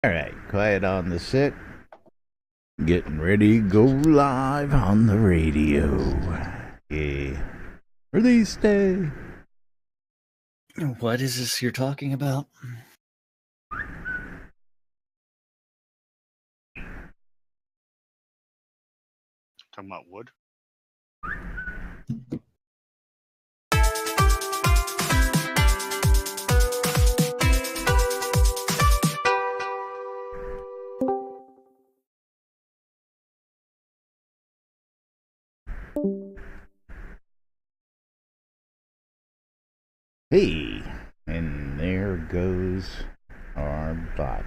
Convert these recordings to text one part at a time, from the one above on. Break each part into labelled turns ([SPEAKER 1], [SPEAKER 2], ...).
[SPEAKER 1] All right, quiet on the set. Getting ready to go live on the radio. Yeah. Release day.
[SPEAKER 2] What is this you're talking about?
[SPEAKER 3] Talking about wood?
[SPEAKER 1] Hey, and there goes our bot.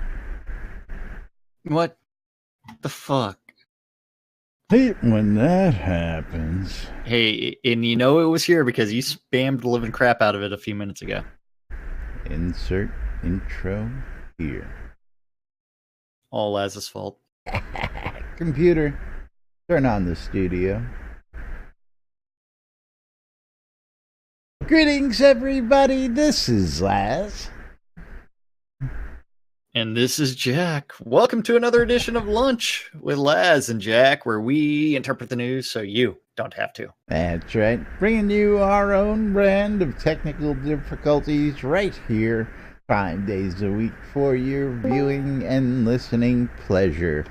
[SPEAKER 2] What the fuck?
[SPEAKER 1] Hey, when that happens.
[SPEAKER 2] Hey, and you know it was here because you spammed the living crap out of it a few minutes ago.
[SPEAKER 1] Insert intro here.
[SPEAKER 2] All Laz's fault.
[SPEAKER 1] Computer, turn on the studio. Greetings, everybody. This is Laz.
[SPEAKER 2] And this is Jack. Welcome to another edition of Lunch with Laz and Jack, where we interpret the news so you don't have to.
[SPEAKER 1] That's right. Bringing you our own brand of technical difficulties right here, 5 days a week for your viewing and listening pleasure.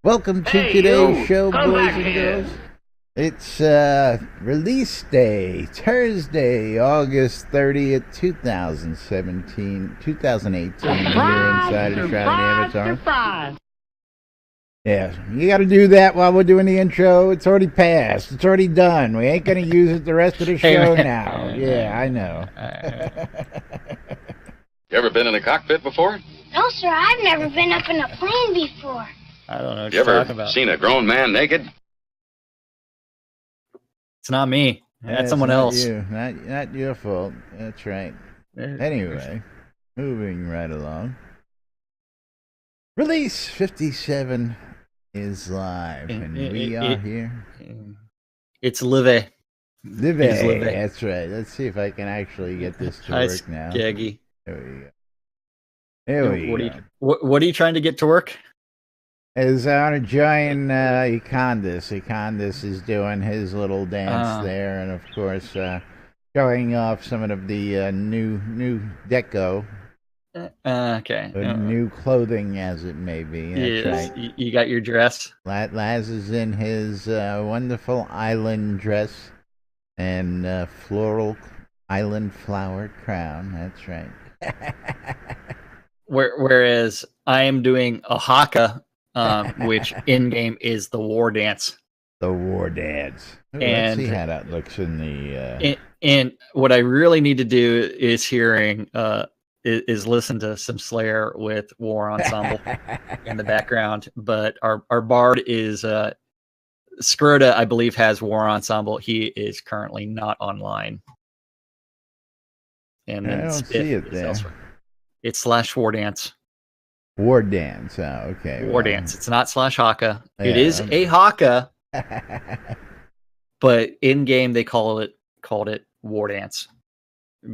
[SPEAKER 1] Welcome to today's show, boys and girls. It's release day, Thursday, August 30th, 2018, here inside of Shroud Avatar. Yeah, you got to do that while we're doing the intro. It's already passed. It's already done. We ain't going to use it the rest of the show now. Yeah, I know.
[SPEAKER 4] You ever been in a cockpit before?
[SPEAKER 5] No, sir, I've never been up in a plane before.
[SPEAKER 2] I don't know what
[SPEAKER 4] You
[SPEAKER 2] you're
[SPEAKER 4] ever
[SPEAKER 2] talking about.
[SPEAKER 4] seen a grown man naked?
[SPEAKER 2] It's not me. That's someone else.
[SPEAKER 1] You. Not your fault. That's right. Anyway, moving right along. Release 57 is live, and we are here.
[SPEAKER 2] It's Live.
[SPEAKER 1] Live. That's right. Let's see if I can actually get this to work now.
[SPEAKER 2] Skaggy.
[SPEAKER 1] There we go. There we go.
[SPEAKER 2] What are you trying to get to work?
[SPEAKER 1] As I want to join Econdis. Econdis is doing his little dance there, and of course, showing off some of the new deco.
[SPEAKER 2] Okay.
[SPEAKER 1] New clothing, as it may be. That's right.
[SPEAKER 2] You got your dress?
[SPEAKER 1] Laz is in his wonderful island dress and floral island flower crown. That's right.
[SPEAKER 2] Whereas I am doing a haka, which in-game is the war dance.
[SPEAKER 1] The war dance. Ooh, let's see how that looks in the...
[SPEAKER 2] And what I really need to do is is listen to some Slayer with War Ensemble in the background. But our bard is Skroda, I believe, has War Ensemble. He is currently not online. And then
[SPEAKER 1] I don't see it there.
[SPEAKER 2] Elsewhere. It's /war dance.
[SPEAKER 1] War dance. Oh, okay.
[SPEAKER 2] War dance. It's not /haka. Yeah, it is a haka. But in game they called it war dance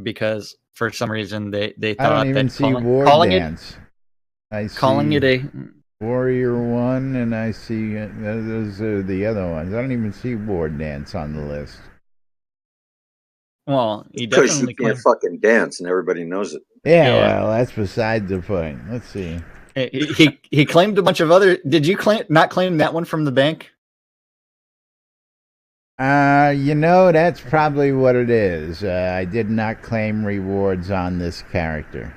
[SPEAKER 2] because for some reason they thought
[SPEAKER 1] I don't even
[SPEAKER 2] that
[SPEAKER 1] see war dance.
[SPEAKER 2] Calling it a
[SPEAKER 1] Warrior One, and I see those are the other ones. I don't even see war dance on the list.
[SPEAKER 2] Well, he
[SPEAKER 6] because
[SPEAKER 2] definitely
[SPEAKER 6] you can't fucking dance, and everybody knows it.
[SPEAKER 1] Yeah, well, that's beside the point. Let's see.
[SPEAKER 2] He claimed a bunch of other. Did you not claim that one from the bank?
[SPEAKER 1] That's probably what it is. I did not claim rewards on this character.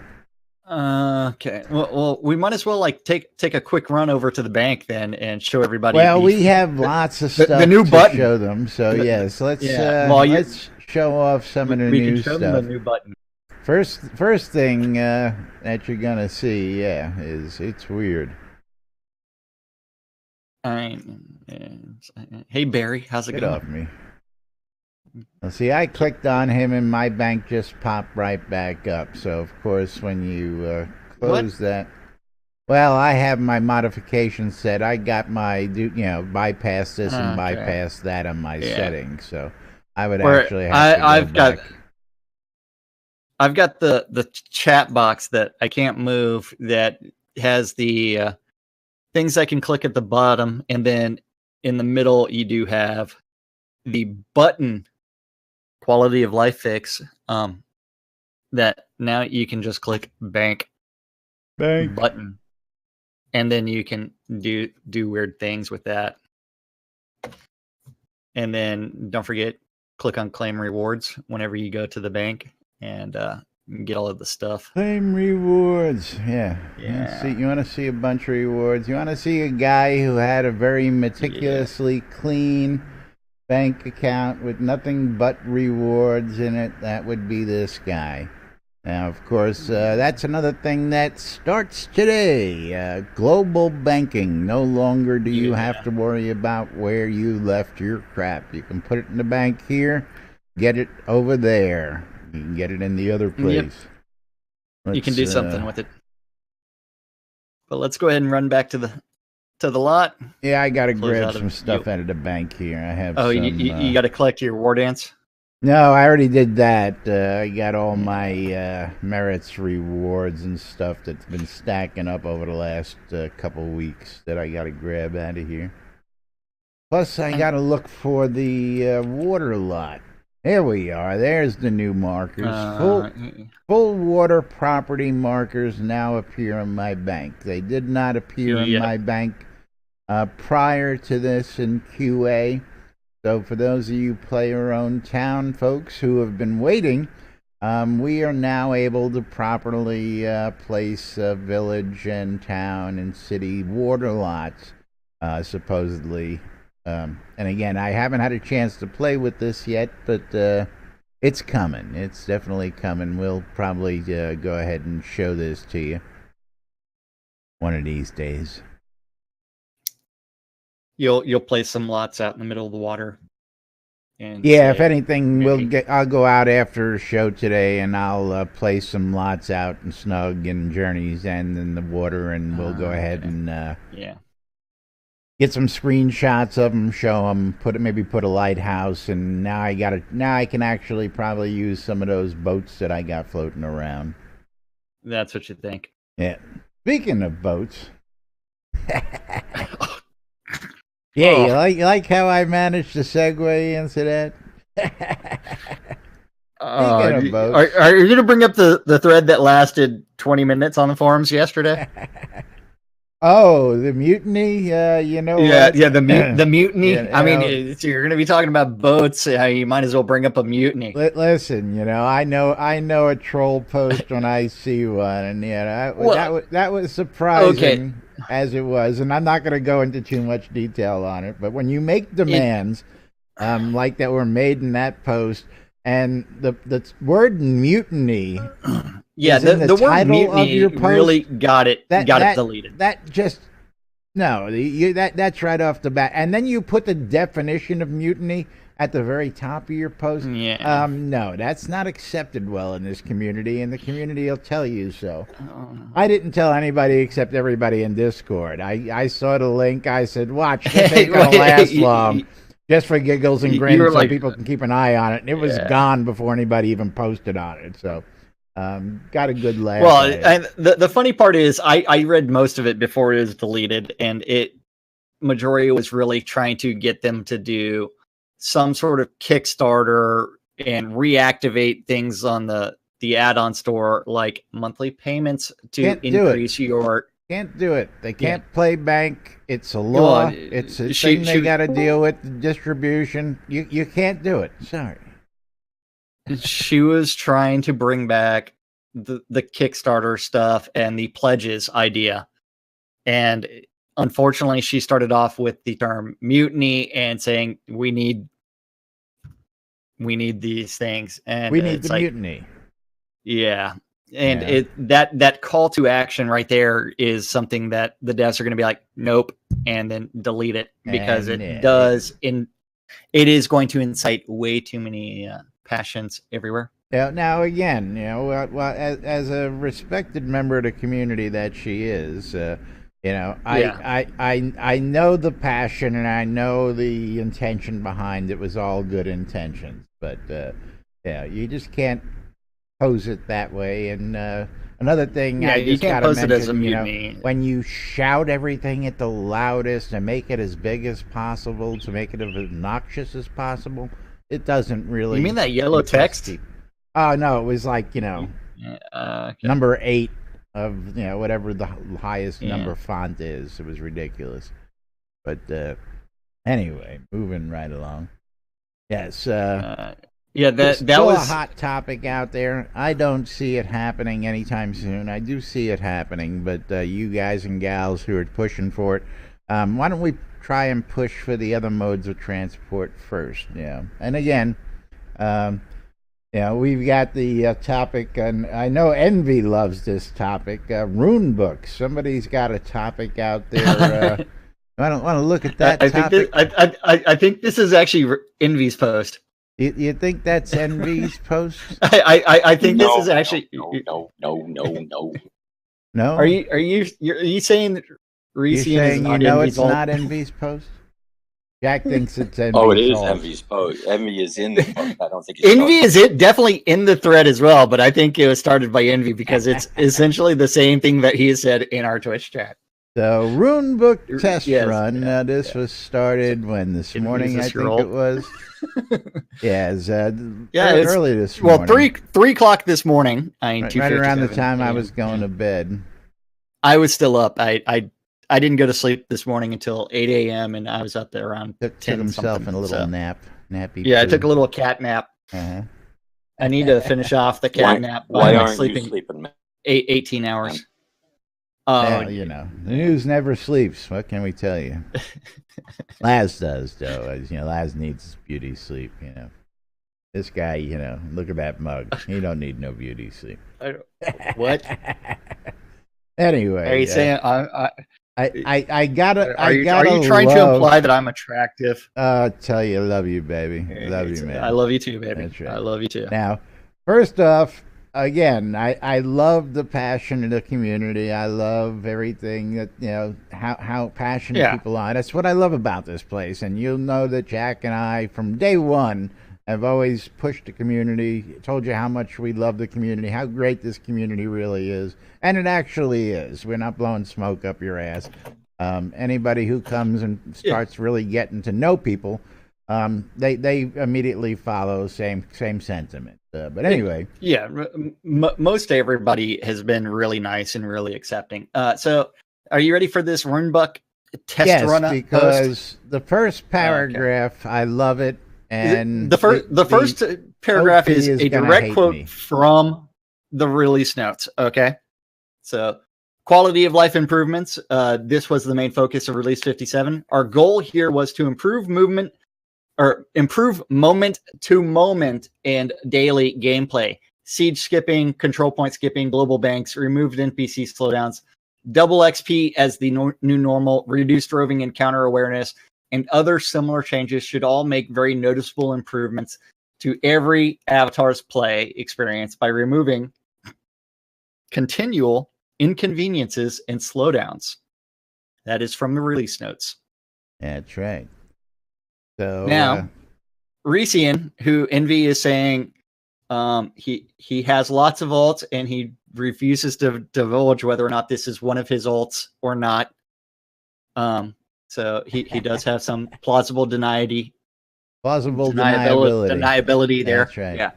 [SPEAKER 2] Okay. Well, we might as well take a quick run over to the bank then and show everybody.
[SPEAKER 1] Well, we have lots of stuff
[SPEAKER 2] the new
[SPEAKER 1] to
[SPEAKER 2] button.
[SPEAKER 1] Show them. So yes, let's show off some of the
[SPEAKER 2] we
[SPEAKER 1] new
[SPEAKER 2] can show
[SPEAKER 1] stuff.
[SPEAKER 2] Them the new button.
[SPEAKER 1] First thing that you're gonna see, is it's weird.
[SPEAKER 2] Hey Barry, how's it
[SPEAKER 1] Get
[SPEAKER 2] going?
[SPEAKER 1] off me. Well, see, I clicked on him and my bank just popped right back up. So of course, when you close that, well, I have my modifications set. I got my bypass this and bypass that on my settings. So I would actually have to go back.
[SPEAKER 2] I've got the chat box that I can't move that has the things I can click at the bottom, and then in the middle you do have the button quality of life fix. That now you can just click bank button, and then you can do weird things with that. And then don't forget, click on claim rewards whenever you go to the bank, and get all of the stuff.
[SPEAKER 1] Claim rewards. Yeah.
[SPEAKER 2] Yeah.
[SPEAKER 1] You want to see a bunch of rewards. You want to see a guy who had a very meticulously clean bank account with nothing but rewards in it. That would be this guy. Now, of course, that's another thing that starts today. Global banking. No longer do you have to worry about where you left your crap. You can put it in the bank here, get it over there. You can get it in the other place.
[SPEAKER 2] Yep. You can do something with it. But let's go ahead and run back to the lot.
[SPEAKER 1] Yeah, I got to grab some stuff out of the bank here. I have
[SPEAKER 2] you got to collect your war dance?
[SPEAKER 1] No, I already did that. I got all my merits rewards and stuff that's been stacking up over the last couple weeks that I got to grab out of here. Plus, I got to look for the water lot. There we are. There's the new markers. Full water property markers now appear in my bank. They did not appear in my bank prior to this in QA. So for those of you play your own town folks who have been waiting, we are now able to properly place village and town and city water lots, supposedly. And again, I haven't had a chance to play with this yet, but it's coming. It's definitely coming. We'll probably go ahead and show this to you one of these days.
[SPEAKER 2] You'll place some lots out in the middle of the water. And
[SPEAKER 1] if anything, I'll go out after the show today, and I'll place some lots out in Snug and Journey's End in the water, and we'll go ahead and get some screenshots of them, show them, maybe put a lighthouse, and now I can actually probably use some of those boats that I got floating around.
[SPEAKER 2] That's what you think.
[SPEAKER 1] Yeah. Speaking of boats. Yeah, you like how I managed to segue into that?
[SPEAKER 2] Are you going to bring up the thread that lasted 20 minutes on the forums yesterday?
[SPEAKER 1] Oh, the mutiny. What?
[SPEAKER 2] The mutiny. I mean, you're going to be talking about boats. You might as well bring up a mutiny.
[SPEAKER 1] Listen, I know a troll post when I see one, and that was surprising. As it was, and I'm not going to go into too much detail on it, but when you make demands like that were made in that post, and the word mutiny,
[SPEAKER 2] the word mutiny really got it deleted.
[SPEAKER 1] That's right off the bat, and then you put the definition of mutiny at the very top of your post. No, that's not accepted well in this community, and the community will tell you so. I didn't tell anybody except everybody in Discord. I saw the link. I said, watch, this ain't going to last long. Just for giggles and grins so people can keep an eye on it. And it was gone before anybody even posted on it. So got a good laugh.
[SPEAKER 2] Well, and the funny part is I read most of it before it was deleted, and majority was really trying to get them to do some sort of Kickstarter and reactivate things on the add-on store, like monthly payments to increase your...
[SPEAKER 1] Can't do it. They can't play bank. It's a law. It's a thing they got to deal with, the distribution. You can't do it. Sorry.
[SPEAKER 2] She was trying to bring back the Kickstarter stuff and the pledges idea. And unfortunately, she started off with the term mutiny and saying, we need these things, and
[SPEAKER 1] we need the mutiny.
[SPEAKER 2] Yeah, and that call to action right there is something that the devs are going to be like, nope, and then delete it, because it is going to incite way too many passions everywhere.
[SPEAKER 1] Yeah. Now again, as a respected member of the community that she is. I know the passion, and I know the intention behind it was all good intentions, but you just can't pose it that way. And Another thing
[SPEAKER 2] Yeah,
[SPEAKER 1] I
[SPEAKER 2] you
[SPEAKER 1] just
[SPEAKER 2] can't
[SPEAKER 1] gotta
[SPEAKER 2] post it as a
[SPEAKER 1] mention,
[SPEAKER 2] mutiny.
[SPEAKER 1] when you shout everything at the loudest and make it as big as possible to make it as obnoxious as possible, it doesn't really.
[SPEAKER 2] You mean that yellow
[SPEAKER 1] impress
[SPEAKER 2] text?
[SPEAKER 1] people. Oh no, it was like
[SPEAKER 2] Okay.
[SPEAKER 1] number 8 of whatever the highest
[SPEAKER 2] Yeah.
[SPEAKER 1] number font is. It was ridiculous. But anyway, moving right along. Yes.
[SPEAKER 2] Yeah, that
[SPEAKER 1] still
[SPEAKER 2] was
[SPEAKER 1] a hot topic out there. I don't see it happening anytime soon. I do see it happening, but you guys and gals who are pushing for it, why don't we try and push for the other modes of transport first? Yeah, and again, we've got the topic, and I know Envy loves this topic. Rune books. Somebody's got a topic out there. I don't want to look at that topic.
[SPEAKER 2] I think this is actually Envy's post.
[SPEAKER 1] You think that's Envy's post?
[SPEAKER 2] I think this is actually
[SPEAKER 6] No.
[SPEAKER 1] No.
[SPEAKER 2] Are you saying that Reese
[SPEAKER 1] You're saying
[SPEAKER 2] is not
[SPEAKER 1] it's
[SPEAKER 2] Envy's
[SPEAKER 1] not Envy's post? Jack thinks it's Envy's.
[SPEAKER 6] Oh, it is
[SPEAKER 1] alt.
[SPEAKER 6] Envy's post. Envy is in the post. I don't think it's
[SPEAKER 2] Envy is definitely in the thread as well, but I think it was started by Envy because it's essentially the same thing that he has said in our Twitch chat.
[SPEAKER 1] The Rune Book test
[SPEAKER 2] Yes,
[SPEAKER 1] run. This was started when this morning, I think it was. Yes, early this morning.
[SPEAKER 2] Well, 3 o'clock this morning.
[SPEAKER 1] Right around the time I was going to bed.
[SPEAKER 2] I was still up. I didn't go to sleep this morning until 8 a.m. and I was up there around
[SPEAKER 1] Took
[SPEAKER 2] 10
[SPEAKER 1] himself
[SPEAKER 2] something,
[SPEAKER 1] a little
[SPEAKER 2] so.
[SPEAKER 1] nappy.
[SPEAKER 2] Yeah, I
[SPEAKER 1] poo.
[SPEAKER 2] took a little cat nap.
[SPEAKER 1] Uh-huh.
[SPEAKER 2] I need to finish off the cat nap
[SPEAKER 6] Why
[SPEAKER 2] by
[SPEAKER 6] aren't
[SPEAKER 2] sleeping
[SPEAKER 6] you sleeping, man?
[SPEAKER 2] 18 hours.
[SPEAKER 1] Well, the news never sleeps. What can we tell you? Laz does, though. As Laz needs beauty sleep. This guy, look at that mug. He don't need no beauty sleep.
[SPEAKER 2] What?
[SPEAKER 1] Anyway,
[SPEAKER 2] Are you saying
[SPEAKER 1] I gotta?
[SPEAKER 2] Are you trying to imply that I'm attractive?
[SPEAKER 1] Tell you, love you, baby. Love you, man.
[SPEAKER 2] I love you too, baby.
[SPEAKER 1] That's right.
[SPEAKER 2] I love you too.
[SPEAKER 1] Now, first off, again, I love the passion of the community. I love everything that how passionate people are. That's what I love about this place. And you'll know that Jack and I, from day one, have always pushed the community. Told you how much we love the community, how great this community really is, and it actually is. We're not blowing smoke up your ass. Anybody who comes and starts really getting to know people, they immediately follow same sentiment. But anyway,
[SPEAKER 2] most everybody has been really nice and really accepting. So, are you ready for this Runebook test run?
[SPEAKER 1] Yes, because the first paragraph, I love it, and
[SPEAKER 2] the first paragraph is a direct quote from the release notes. Okay, so quality of life improvements. This was the main focus of Release 57. Our goal here was to improve movement. Or improve moment to moment and daily gameplay. Siege skipping, control point skipping, global banks, removed NPC slowdowns, double XP as the new normal, reduced roving and counter awareness, and other similar changes should all make very noticeable improvements to every avatar's play experience by removing continual inconveniences and slowdowns. That is from the release notes.
[SPEAKER 1] That's right. So
[SPEAKER 2] now, Reesian, who Envy is saying he has lots of alts and he refuses to divulge whether or not this is one of his alts or not. So he does have some plausible deniability there.
[SPEAKER 1] That's right.
[SPEAKER 2] Yeah.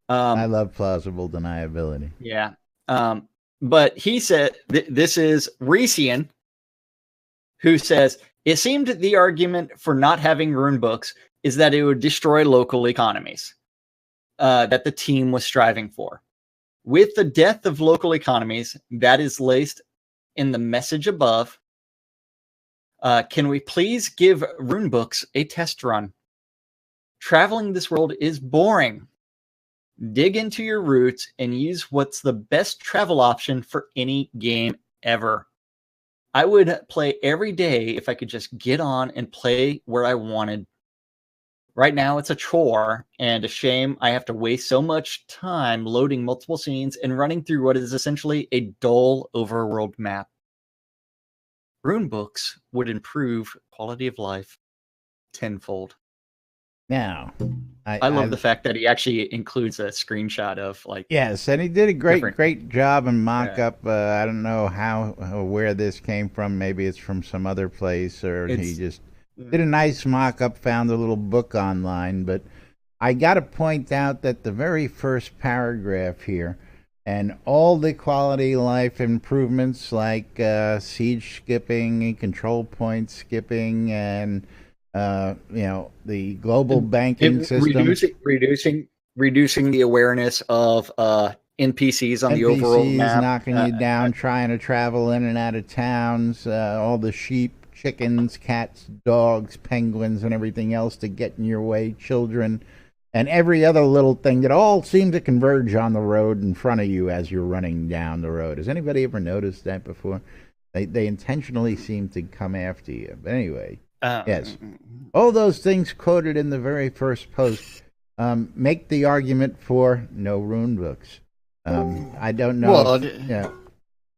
[SPEAKER 1] I love plausible deniability.
[SPEAKER 2] Yeah. But he said this is Reesian, who says, it seemed the argument for not having rune books is that it would destroy local economies that the team was striving for. With the death of local economies that is laced in the message above, can we please give rune books a test run? Traveling this world is boring. Dig into your roots and use what's the best travel option for any game ever. I would play every day if I could just get on and play where I wanted. Right now, it's a chore and a shame I have to waste so much time loading multiple scenes and running through what is essentially a dull overworld map. Rune books would improve quality of life tenfold.
[SPEAKER 1] Now,
[SPEAKER 2] I love the fact that he actually includes a screenshot of like.
[SPEAKER 1] Yes, and he did a
[SPEAKER 2] Different-
[SPEAKER 1] great job in mock-up. I don't know where this came from. Maybe it's from some other place, or he
[SPEAKER 2] It's-
[SPEAKER 1] just did a nice mock-up, found a little book online. But I got to point out that the very first paragraph here, and all the quality of life improvements like siege skipping, control point skipping, and the global banking system,
[SPEAKER 2] reducing the awareness of NPCs on the overall
[SPEAKER 1] NPCs
[SPEAKER 2] map,
[SPEAKER 1] knocking you down, trying to travel in and out of towns, all the sheep, chickens, cats, dogs, penguins, and everything else to get in your way, children, and every other little thing that all seem to converge on the road in front of you as you're running down the road. Has anybody ever noticed that before? They intentionally seem to come after you. But anyway, yes. All those things quoted in the very first post make the argument for no rune books. I don't know.
[SPEAKER 2] Well,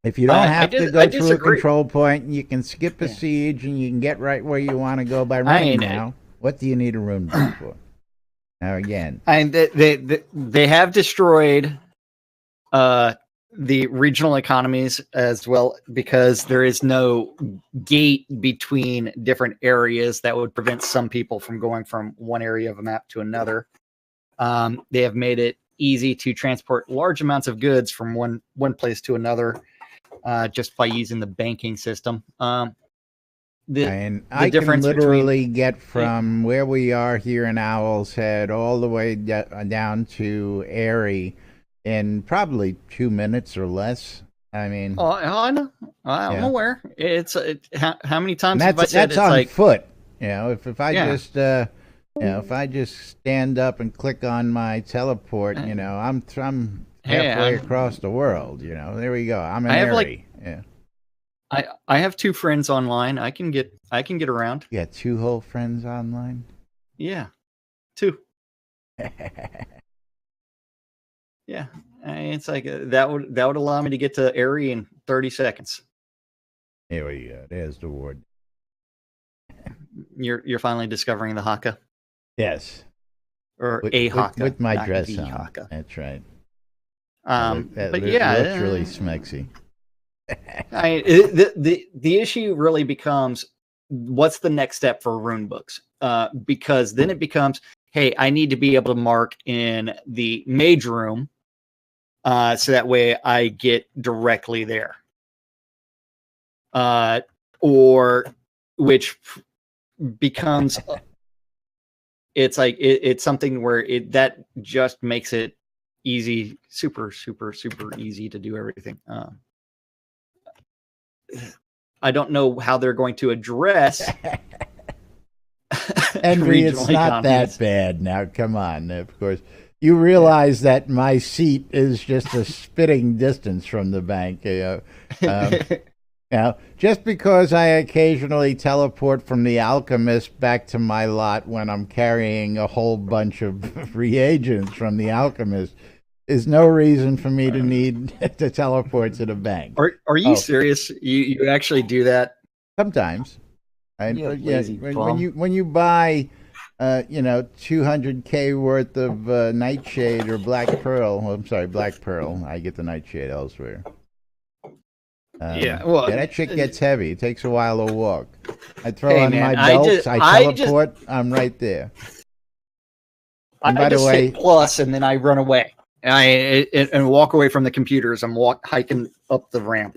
[SPEAKER 1] if you don't have to go through a control point, you can skip a siege and you can get right where you want to go by running now. What do you need a rune book for? Now again,
[SPEAKER 2] and they have destroyed the regional economies as well, because there is no gate between different areas that would prevent some people from going from one area of a map to another. They have made it easy to transport large amounts of goods from one place to another just by using the banking system.
[SPEAKER 1] And I can literally get from where we are here in Owl's Head all the way down to Airy in probably 2 minutes or less. I mean,
[SPEAKER 2] I know. I'm aware. It's how many times
[SPEAKER 1] have I said
[SPEAKER 2] that's
[SPEAKER 1] on
[SPEAKER 2] like
[SPEAKER 1] foot? If I just if I just stand up and click on my teleport, I'm halfway across the world. There we go. I'm in Airy.
[SPEAKER 2] I have 2 friends online. I can get around.
[SPEAKER 1] You got 2 whole friends online?
[SPEAKER 2] Yeah, 2. Yeah, it's like that would allow me to get to Airy in 30 seconds.
[SPEAKER 1] Here we go. There's the ward.
[SPEAKER 2] You're finally discovering the haka.
[SPEAKER 1] Yes.
[SPEAKER 2] Or a haka
[SPEAKER 1] with my dress on.
[SPEAKER 2] Haka.
[SPEAKER 1] That's right.
[SPEAKER 2] But
[SPEAKER 1] yeah, it looks really smexy.
[SPEAKER 2] The issue really becomes, what's the next step for rune books? Because then it becomes, hey, I need to be able to mark in the mage room, so that way I get directly there. Or which becomes, it's like it's something where that just makes it easy, super easy to do everything. I don't know how they're going to address
[SPEAKER 1] Envy, it's not that bad now. Come on. Of course, you realize that my seat is just a spitting distance from the bank. Now, just because I occasionally teleport from the alchemist back to my lot when I'm carrying a whole bunch of reagents from the alchemist is no reason for me to need to teleport to the bank.
[SPEAKER 2] Are you serious? You actually do that?
[SPEAKER 1] Sometimes. When you buy 200K worth of nightshade or black pearl, black pearl, I get the nightshade elsewhere. That shit gets heavy. It takes a while to walk. I throw on my belts, I teleport, I'm right there. And by the way,
[SPEAKER 2] hit plus and then I run away. And walk away from the computers. I'm hiking up the ramp.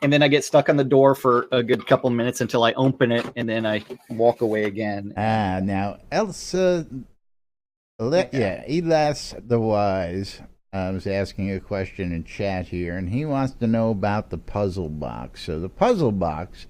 [SPEAKER 2] And then I get stuck on the door for a good couple minutes until I open it, and then I walk away again.
[SPEAKER 1] Now, Elsa, Elas the Wise was asking a question in chat here, and he wants to know about the puzzle box. So the puzzle box,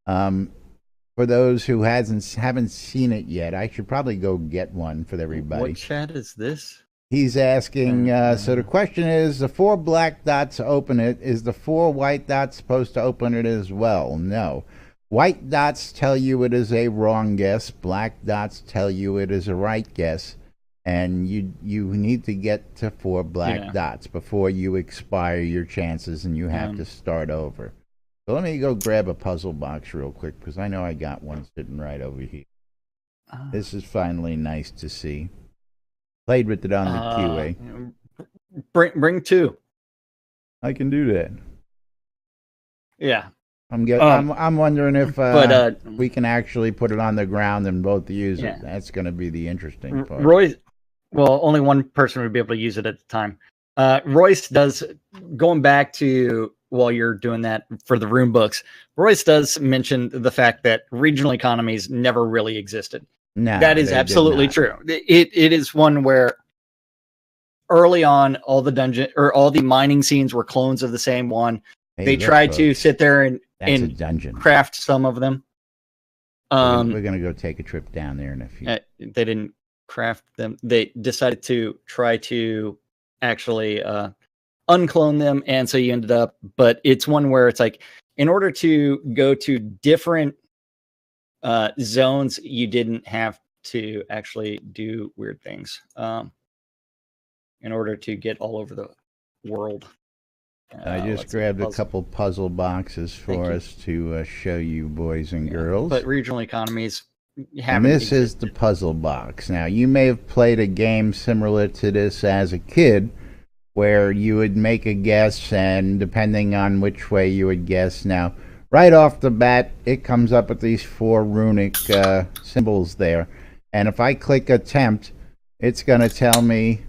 [SPEAKER 1] for those who haven't seen it yet, I should probably go get one for everybody.
[SPEAKER 2] What chat is this?
[SPEAKER 1] He's asking, so the question is, the 4 black dots open it. Is the 4 white dots supposed to open it as well? No. White dots tell you it is a wrong guess. Black dots tell you it is a right guess. And you need to get to 4 black dots before you expire your chances and you have to start over. So let me go grab a puzzle box real quick, because I know I got one sitting right over here. This is finally nice to see. Played with it on the QA.
[SPEAKER 2] Bring 2.
[SPEAKER 1] I can do that.
[SPEAKER 2] Yeah.
[SPEAKER 1] I'm wondering if
[SPEAKER 2] but
[SPEAKER 1] we can actually put it on the ground and both use it. That's going to be the interesting part.
[SPEAKER 2] Royce, well, only one person would be able to use it at the time. Royce does, going back to while you're doing that for the room books, Royce does mention the fact that regional economies never really existed.
[SPEAKER 1] No,
[SPEAKER 2] that is absolutely true. It is one where early on, all the dungeon or all the mining scenes were clones of the same one. They tried to sit there and
[SPEAKER 1] a dungeon.
[SPEAKER 2] Craft some of them.
[SPEAKER 1] We're gonna go take a trip down there in a few.
[SPEAKER 2] They didn't craft them. They decided to try to actually unclone them, and so you ended up. But it's one where it's like, in order to go to different zones, you didn't have to actually do weird things. In order to get all over the world.
[SPEAKER 1] I just grabbed a couple puzzle boxes for us to show you, boys and girls.
[SPEAKER 2] But regional economies
[SPEAKER 1] and this is the puzzle box. Now, you may have played a game similar to this as a kid, where you would make a guess, and depending on which way you would guess. Now, right off the bat, it comes up with these 4 runic symbols there. And if I click attempt, it's going to tell me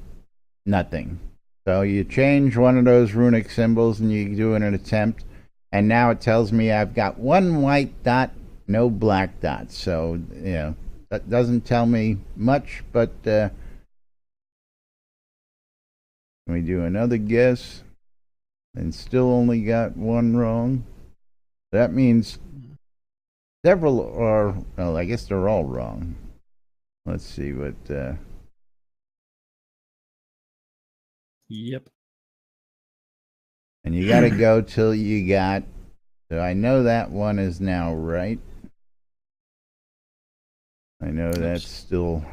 [SPEAKER 1] nothing. So you change one of those runic symbols and you do an attempt, and now it tells me I've got 1 white dot, no black dots. So, you know, that doesn't tell me much, but let me do another guess, and still only got 1 wrong. That means several are, well, I guess they're all wrong. Let's see what
[SPEAKER 2] Yep.
[SPEAKER 1] And you got to go till you got, so I know that one is now right. I know that's still,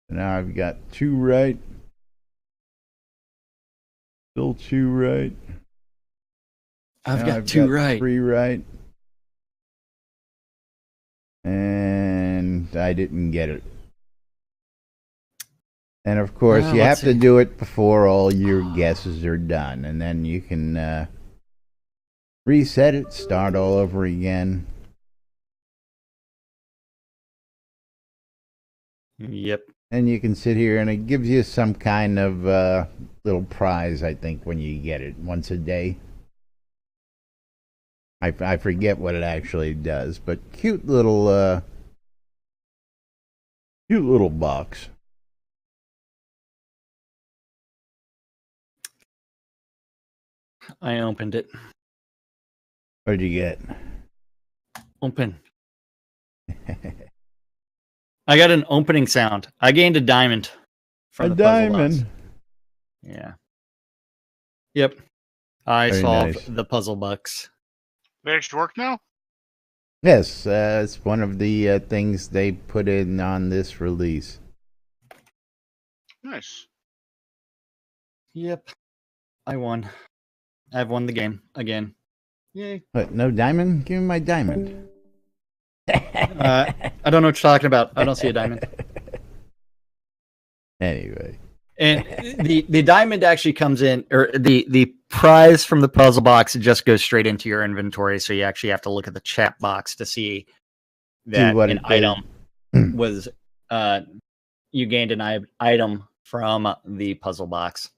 [SPEAKER 1] now I've got 2 right. Still 2 right.
[SPEAKER 2] I've got 2 right.
[SPEAKER 1] 3 right. And I didn't get it. And of course, you have to do it before all your guesses are done, and then you can reset it, start all over again.
[SPEAKER 2] Yep.
[SPEAKER 1] And you can sit here, and it gives you some kind of little prize, I think, when you get it once a day. I forget what it actually does, but cute little box.
[SPEAKER 2] I opened it.
[SPEAKER 1] What'd you get?
[SPEAKER 2] Open. I got an opening sound. I gained a diamond.
[SPEAKER 1] From the diamond?
[SPEAKER 2] Puzzle box. Yeah. Yep. I solved the puzzle box.
[SPEAKER 3] They actually work now?
[SPEAKER 1] Yes, it's one of the things they put in on this release.
[SPEAKER 3] Nice.
[SPEAKER 2] Yep. I won. I've won the game again. Yay.
[SPEAKER 1] What, no diamond? Give me my diamond.
[SPEAKER 2] I don't know what you're talking about. I don't see a diamond.
[SPEAKER 1] Anyway.
[SPEAKER 2] And the diamond actually comes in, or the prize from the puzzle box just goes straight into your inventory, so you actually have to look at the chat box to see that an item was you gained an item from the puzzle box.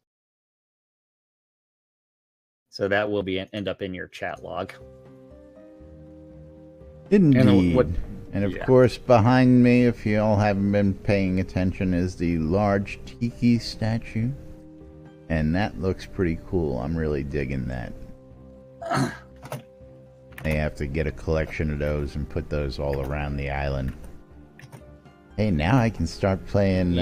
[SPEAKER 2] So that will be end up in your chat log.
[SPEAKER 1] Indeed. And of course, behind me, if you all haven't been paying attention, is the large tiki statue. And that looks pretty cool. I'm really digging that. They have to get a collection of those and put those all around the island. Hey, now I can start playing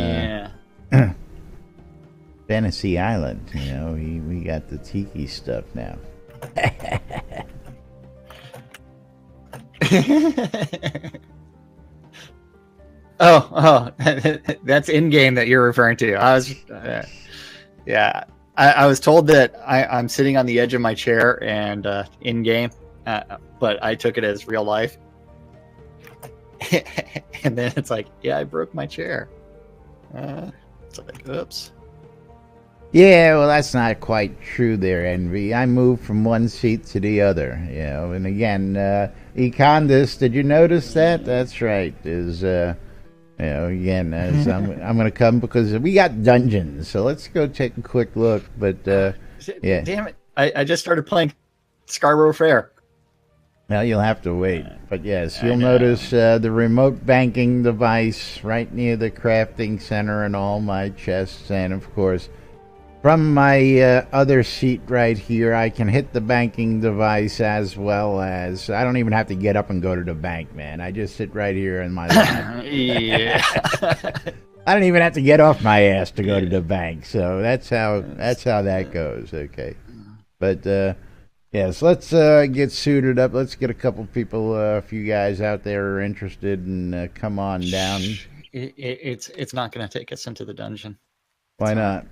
[SPEAKER 1] Fantasy Island. You know, we got the tiki stuff now.
[SPEAKER 2] oh, that's in game that you're referring to. I was, I was told that I'm sitting on the edge of my chair and in game, but I took it as real life. And then it's like, yeah, I broke my chair. It's like, oops.
[SPEAKER 1] Yeah, well, that's not quite true there, Envy. I moved from one seat to the other, you know. And again, Econdis, did you notice that? That's right. Again, as I'm going to come because we got dungeons. So let's go take a quick look. But, yeah.
[SPEAKER 2] Damn it. I just started playing Scarborough Fair.
[SPEAKER 1] Well, you'll have to wait. But yes, you'll notice the remote banking device right near the crafting center and all my chests. And, of course, from my other seat right here, I can hit the banking device as well as... I don't even have to get up and go to the bank, man. I just sit right here in my lap.
[SPEAKER 2] Yeah.
[SPEAKER 1] I don't even have to get off my ass to go to the bank. So that's how that goes, okay. But, yes, let's get suited up. Let's get a couple people, a few guys out there who are interested and come on down.
[SPEAKER 2] It's not going to take us into the dungeon.
[SPEAKER 1] Why not?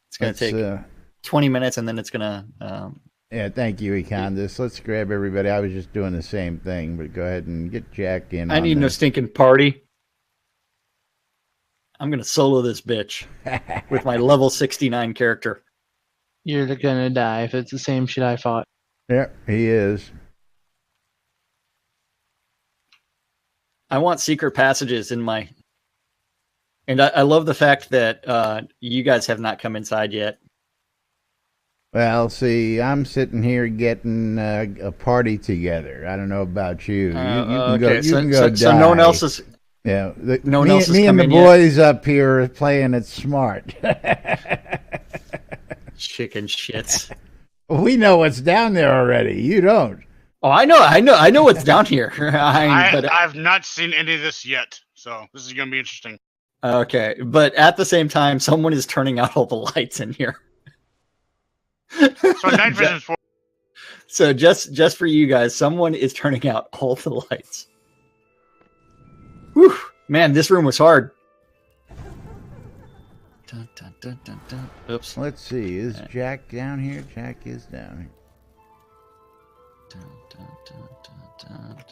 [SPEAKER 2] It's going to take 20 minutes, and then it's going to...
[SPEAKER 1] Yeah, thank you, Econdis. Let's grab everybody. I was just doing the same thing, but go ahead and get Jack in.
[SPEAKER 2] I need no stinking party. I'm going to solo this bitch with my level 69 character.
[SPEAKER 7] You're gonna die if it's the same shit I fought.
[SPEAKER 1] Yeah, he is.
[SPEAKER 2] I want secret passages in my... And I love the fact that you guys have not come inside yet.
[SPEAKER 1] Well, see, I'm sitting here getting a party together. I don't know about you. You can go. You can go die.
[SPEAKER 2] So no one else is...
[SPEAKER 1] Yeah,
[SPEAKER 2] no one else has
[SPEAKER 1] me
[SPEAKER 2] come
[SPEAKER 1] and the
[SPEAKER 2] in
[SPEAKER 1] boys yet. Up here are playing it smart.
[SPEAKER 2] Chicken shits.
[SPEAKER 1] We know what's down there already. You don't.
[SPEAKER 2] Oh, I know what's down here.
[SPEAKER 3] I've not seen any of this yet, so this is going to be interesting.
[SPEAKER 2] Okay, but at the same time, someone is turning out all the lights in here.
[SPEAKER 3] So night vision's for...
[SPEAKER 2] So just for you guys, someone is turning out all the lights. Whew, man, this room was hard. Dun, dun, dun, dun, dun. Oops.
[SPEAKER 1] Let's see. Is Jack down here? Jack is down here.
[SPEAKER 2] Dun, dun, dun, dun, dun.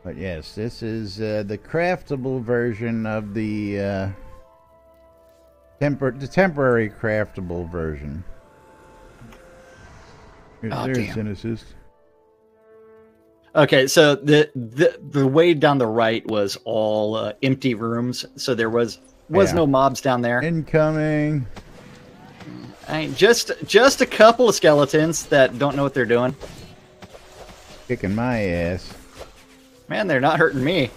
[SPEAKER 1] But yes, this is the craftable version of the temporary craftable version. There's an assist.
[SPEAKER 2] Okay, so the way down the right was all empty rooms, so there was no mobs down there.
[SPEAKER 1] Incoming.
[SPEAKER 2] Just a couple of skeletons that don't know what they're doing.
[SPEAKER 1] Kicking my ass.
[SPEAKER 2] Man, they're not hurting me.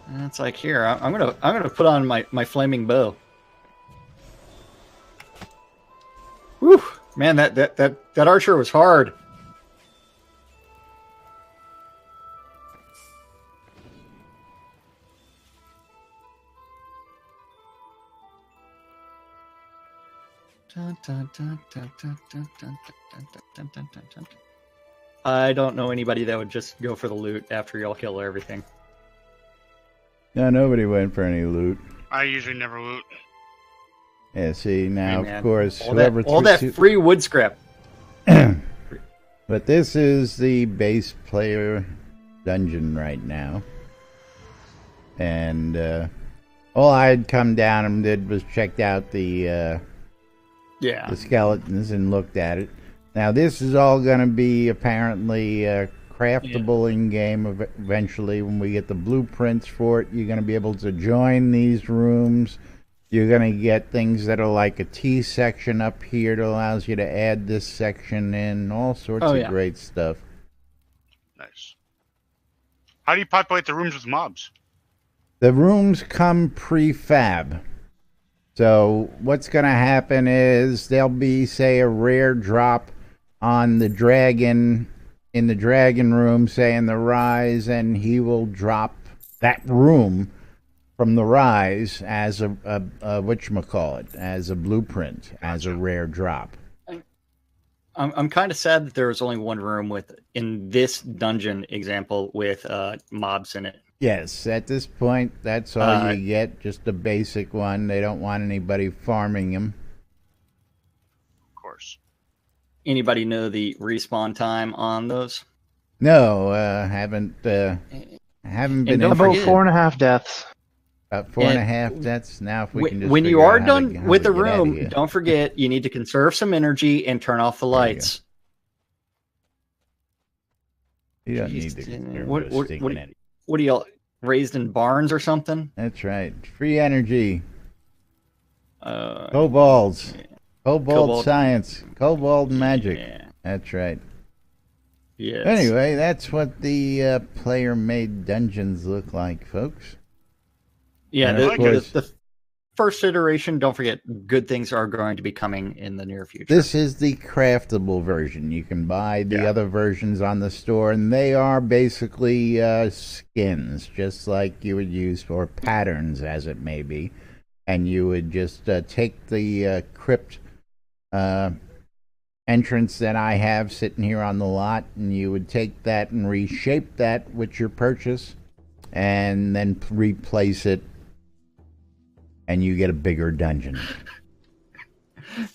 [SPEAKER 2] And it's like, here, I'm gonna put on my flaming bow. Whew, man, that archer was hard. I don't know anybody that would just go for the loot after y'all kill everything.
[SPEAKER 1] No, nobody went for any loot.
[SPEAKER 3] I usually never loot.
[SPEAKER 1] Yeah, see, now,
[SPEAKER 2] hey,
[SPEAKER 1] of course,
[SPEAKER 2] all that free wood scrap.
[SPEAKER 1] But this is the base player dungeon right now. And all I had come down and did was checked out the skeletons and looked at it. Now, this is all going to be apparently craftable in-game eventually when we get the blueprints for it. You're going to be able to join these rooms. You're going to get things that are like a T section up here that allows you to add this section in. All sorts of great stuff.
[SPEAKER 3] Nice. How do you populate the rooms with mobs?
[SPEAKER 1] The rooms come prefab. So what's going to happen is there'll be, say, a rare drop on the dragon in the dragon room, say in the rise, and he will drop that room from the rise as a whatchamacallit, as a blueprint, as a rare drop.
[SPEAKER 2] I'm kind of sad that there was only one room in this dungeon example with mobs in it.
[SPEAKER 1] Yes, at this point, that's all you get, just a basic one. They don't want anybody farming them.
[SPEAKER 3] Of course.
[SPEAKER 2] Anybody know the respawn time on those?
[SPEAKER 1] No, haven't been
[SPEAKER 2] don't
[SPEAKER 7] About
[SPEAKER 2] forget-
[SPEAKER 7] 4.5 deaths.
[SPEAKER 1] about 4.5 deaths. Now, if we can just
[SPEAKER 2] when you
[SPEAKER 1] figure
[SPEAKER 2] are
[SPEAKER 1] out how to-
[SPEAKER 2] done
[SPEAKER 1] how
[SPEAKER 2] with
[SPEAKER 1] to
[SPEAKER 2] the
[SPEAKER 1] get out of
[SPEAKER 2] room,
[SPEAKER 1] here.
[SPEAKER 2] don't forget you need to conserve some energy and turn off the
[SPEAKER 1] There you go.
[SPEAKER 2] lights.
[SPEAKER 1] You don't
[SPEAKER 2] Jeez,
[SPEAKER 1] need to.
[SPEAKER 2] what-
[SPEAKER 1] What,
[SPEAKER 2] what- What are y'all raised in barns or something?
[SPEAKER 1] That's right. Free energy.
[SPEAKER 2] Oh,
[SPEAKER 1] Kobolds. Cobalt
[SPEAKER 2] Cobalt.
[SPEAKER 1] science. Cobalt magic.
[SPEAKER 2] Yeah.
[SPEAKER 1] That's right.
[SPEAKER 2] Yes.
[SPEAKER 1] Anyway, that's what the player-made dungeons look like, folks.
[SPEAKER 2] Yeah,
[SPEAKER 1] And
[SPEAKER 3] of
[SPEAKER 2] the,
[SPEAKER 3] course-
[SPEAKER 2] the first iteration, don't forget, good things are going to be coming in the near future.
[SPEAKER 1] This is the craftable version. You can buy the
[SPEAKER 3] Yeah.
[SPEAKER 1] other versions on the store, and they are basically skins, just like you would use for patterns, as it may be. And you would just take the crypt entrance that I have sitting here on the lot, and you would take that and reshape that with your purchase, and then replace it, and you get a bigger dungeon.
[SPEAKER 3] I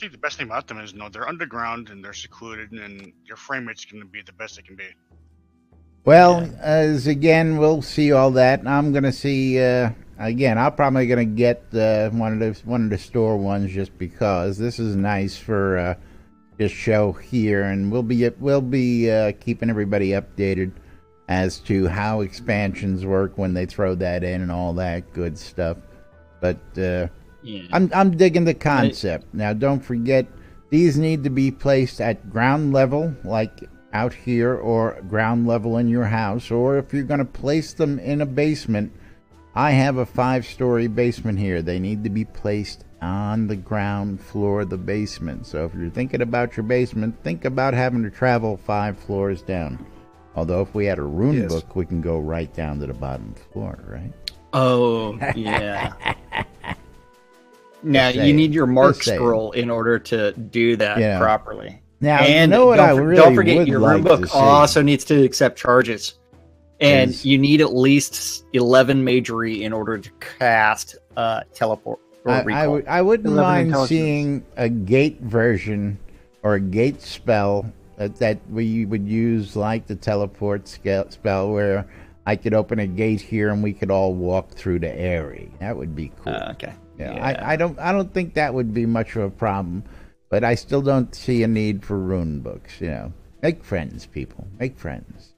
[SPEAKER 3] think the best thing about them is, they're underground and they're secluded, and your frame rate's going to be the best it can be.
[SPEAKER 1] Well, as again, we'll see all that. I'm gonna see again. I'm probably gonna get one of the store ones just because this is nice for just show here, and we'll be keeping everybody updated as to how expansions work when they throw that in and all that good stuff. But
[SPEAKER 2] Yeah.
[SPEAKER 1] I'm digging the concept. Now, don't forget, these need to be placed at ground level, like out here, or ground level in your house. Or if you're going to place them in a basement, I have a 5-story basement here. They need to be placed on the ground floor of the basement. So if you're thinking about your basement, think about having to travel 5 floors down. Although if we had a rune book, we can go right down to the bottom floor, right?
[SPEAKER 2] Oh, yeah. Now,
[SPEAKER 1] Just
[SPEAKER 2] you
[SPEAKER 1] saying.
[SPEAKER 2] need your mark
[SPEAKER 1] Just saying.
[SPEAKER 2] scroll in order to do that
[SPEAKER 1] Yeah.
[SPEAKER 2] properly.
[SPEAKER 1] Now,
[SPEAKER 2] And
[SPEAKER 1] you know what
[SPEAKER 2] don't,
[SPEAKER 1] I really
[SPEAKER 2] don't forget
[SPEAKER 1] would
[SPEAKER 2] your
[SPEAKER 1] like
[SPEAKER 2] room book
[SPEAKER 1] to see?
[SPEAKER 2] also needs to accept charges. And
[SPEAKER 1] Is-
[SPEAKER 2] you need at least 11 magery in order to cast teleport or recall.
[SPEAKER 1] I wouldn't
[SPEAKER 7] 11
[SPEAKER 1] mind
[SPEAKER 7] intelligence.
[SPEAKER 1] seeing a gate version or a gate spell that we would use, like the teleport spell, where I could open a gate here and we could all walk through the area. That would be cool.
[SPEAKER 2] Okay.
[SPEAKER 1] Yeah, I don't think that would be much of a problem, but I still don't see a need for rune books. Make friends, people. Make friends.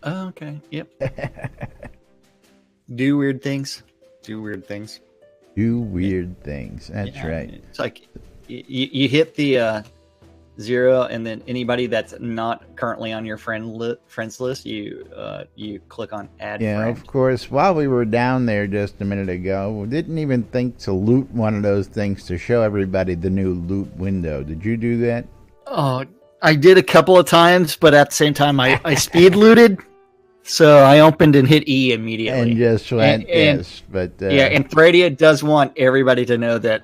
[SPEAKER 2] Oh, okay. Yep. Do weird things. Do weird things.
[SPEAKER 1] Do weird things. That's
[SPEAKER 2] Yeah,
[SPEAKER 1] right.
[SPEAKER 2] It's like you hit the 0, and then anybody that's not currently on your friends list, you click on add
[SPEAKER 1] Yeah,
[SPEAKER 2] friend.
[SPEAKER 1] of course. While we were down there just a minute ago, we didn't even think to loot one of those things to show everybody the new loot window. Did you do that?
[SPEAKER 2] Oh, I did a couple of times, but at the same time, I speed looted, so I opened and hit E immediately.
[SPEAKER 1] And just went,
[SPEAKER 2] And-
[SPEAKER 1] yes. But
[SPEAKER 2] yeah, and Thradia does want everybody to know that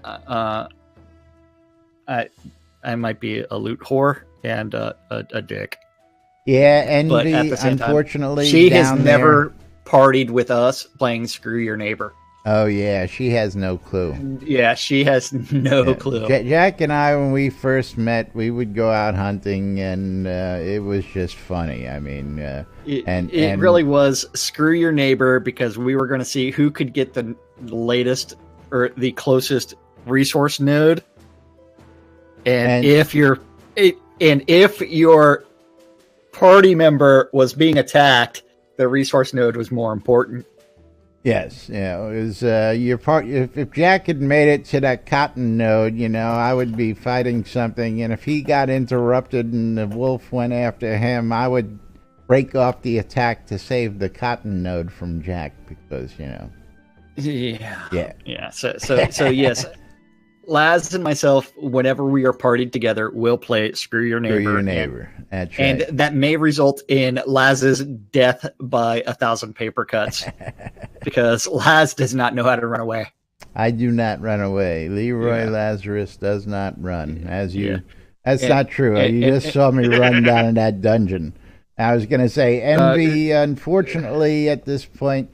[SPEAKER 2] I might be a loot whore and a dick.
[SPEAKER 1] yeah,
[SPEAKER 2] But at
[SPEAKER 1] Envy,
[SPEAKER 2] the same time,
[SPEAKER 1] unfortunately,
[SPEAKER 2] She has
[SPEAKER 1] down there-
[SPEAKER 2] never partied with us playing Screw Your Neighbor.
[SPEAKER 1] Oh, yeah, she has no clue.
[SPEAKER 2] Yeah, she has no
[SPEAKER 1] Yeah.
[SPEAKER 2] clue.
[SPEAKER 1] Jack and I, when we first met, we would go out hunting, and it was just funny. I mean,
[SPEAKER 2] It really was Screw Your Neighbor, because we were going to see who could get the latest or the closest resource node, and if your party member was being attacked, the resource node was more important.
[SPEAKER 1] yes, it was your part. If Jack had made it to that cotton node, I would be fighting something, and if he got interrupted and the wolf went after him, I would break off the attack to save the cotton node from Jack, because
[SPEAKER 2] Yeah. So yes, Laz and myself, whenever we are partied together, will play Screw Your Neighbor.
[SPEAKER 1] Screw your neighbor. That's right.
[SPEAKER 2] And that may result in Laz's death by 1,000 paper cuts, because Laz does not know how to run away.
[SPEAKER 1] I do not run away. Leroy
[SPEAKER 2] Yeah.
[SPEAKER 1] Lazarus does not run. That's
[SPEAKER 2] And-
[SPEAKER 1] not true. You just saw me run down in that dungeon. I was going to say, Envy, unfortunately, at this point,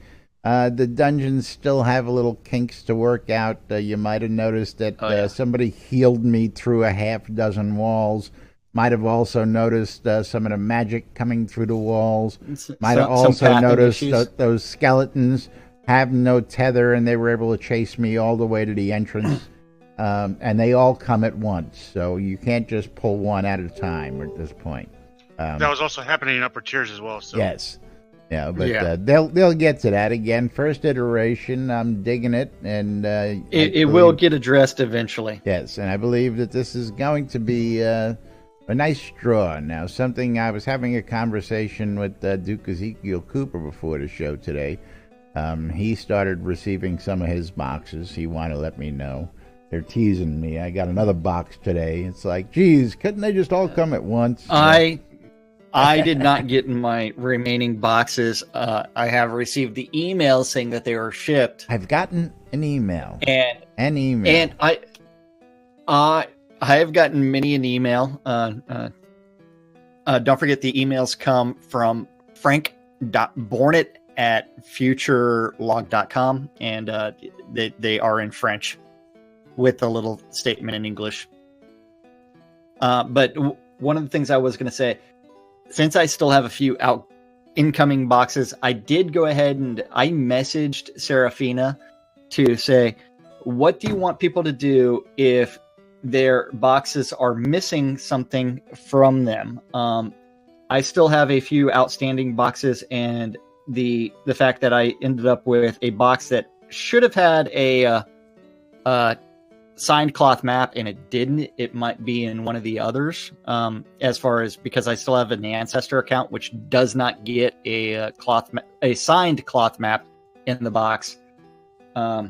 [SPEAKER 1] The dungeons still have a little kinks to work out. You might have noticed that somebody healed me through a half dozen walls. Might have also noticed some of the magic coming through the walls. Might have also noticed those skeletons have no tether, and they were able to chase me all the way to the entrance. And they all come at once, so you can't just pull one at a time at this point.
[SPEAKER 3] That was also happening in upper tiers as well. So.
[SPEAKER 1] Yes. Yeah, but they'll get to that again. First iteration, I'm digging it, and
[SPEAKER 2] it will get addressed eventually.
[SPEAKER 1] Yes, and I believe that this is going to be a nice draw. Now, something I was having a conversation with Duke Ezekiel Cooper before the show today. He started receiving some of his boxes. He wanted to let me know. They're teasing me. I got another box today. It's like, geez, couldn't they just all come at once?
[SPEAKER 2] I did not get my remaining boxes. I have received the email saying that they were shipped.
[SPEAKER 1] I've gotten an email.
[SPEAKER 2] And I have gotten many an email. Don't forget the emails come from frank.bornit@futurelog.com, and they are in French with a little statement in English. But one of the things I was going to say, since I still have a few incoming boxes, I did go ahead and I messaged Serafina to say, what do you want people to do if their boxes are missing something from them? I still have a few outstanding boxes, and the fact that I ended up with a box that should have had a signed cloth map and it didn't, it might be in one of the others, as far as, because I still have an Ancestor account which does not get a signed cloth map in the box.
[SPEAKER 1] Now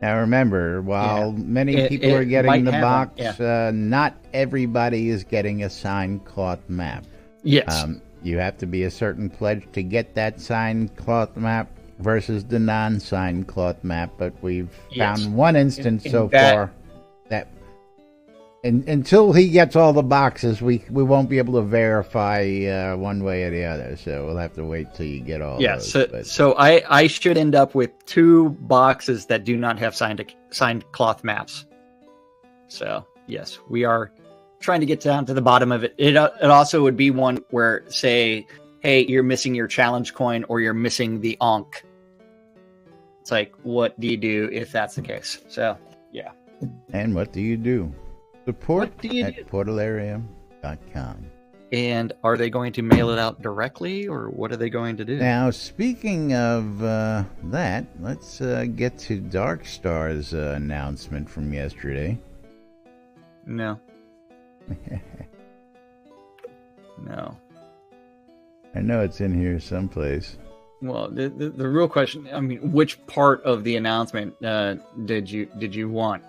[SPEAKER 1] remember, while many people are getting the box, not everybody is getting a signed cloth map.
[SPEAKER 2] Yes.
[SPEAKER 1] You have to be a certain pledge to get that signed cloth map versus the non-signed cloth map, but we've found one instance so far that until he gets all the boxes, we won't be able to verify one way or the other. So we'll have to wait till you get all those.
[SPEAKER 2] So I should end up with 2 boxes that do not have signed cloth maps. So yes, we are trying to get down to the bottom of it. It also would be one where, say, hey, you're missing your challenge coin or you're missing the Ankh. It's like, what do you do if that's the case? So, yeah.
[SPEAKER 1] And what do you do? Support at portalarium.com.
[SPEAKER 2] And are they going to mail it out directly, or what are they going to do?
[SPEAKER 1] Now, speaking of that, let's get to Darkstar's announcement from yesterday.
[SPEAKER 2] No. No.
[SPEAKER 1] I know it's in here someplace.
[SPEAKER 2] Well, the real question, I mean, which part of the announcement did you want?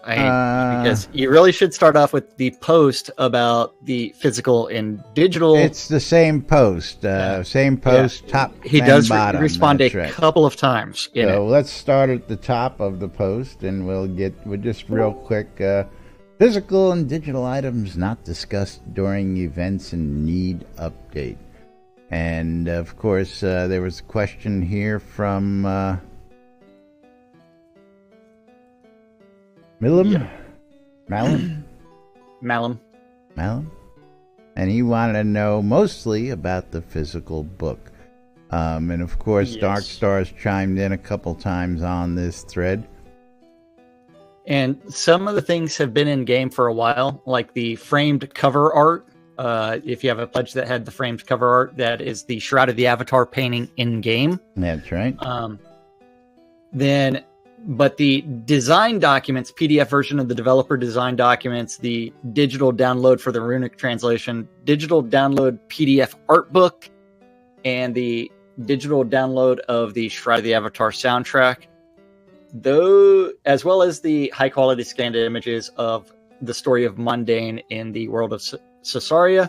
[SPEAKER 2] Because you really should start off with the post about the physical and digital.
[SPEAKER 1] It's the same post. Same post, top
[SPEAKER 2] he
[SPEAKER 1] and
[SPEAKER 2] does
[SPEAKER 1] bottom.
[SPEAKER 2] Respond a couple of times.
[SPEAKER 1] So let's start at the top of the post, and we'll just real quick. Physical and digital items not discussed during events and need update. And, of course, there was a question here from Malum? And he wanted to know mostly about the physical book. And, of course, Darkstar's chimed in a couple times on this thread.
[SPEAKER 2] And some of the things have been in game for a while, like the framed cover art. If you have a pledge that had the framed cover art, that is the Shroud of the Avatar painting in game.
[SPEAKER 1] That's right.
[SPEAKER 2] But the design documents, PDF version of the developer design documents, the digital download for the runic translation, digital download PDF art book, and the digital download of the Shroud of the Avatar soundtrack, though, as well as the high quality scanned images of the story of Mundane in the world of Caesarea,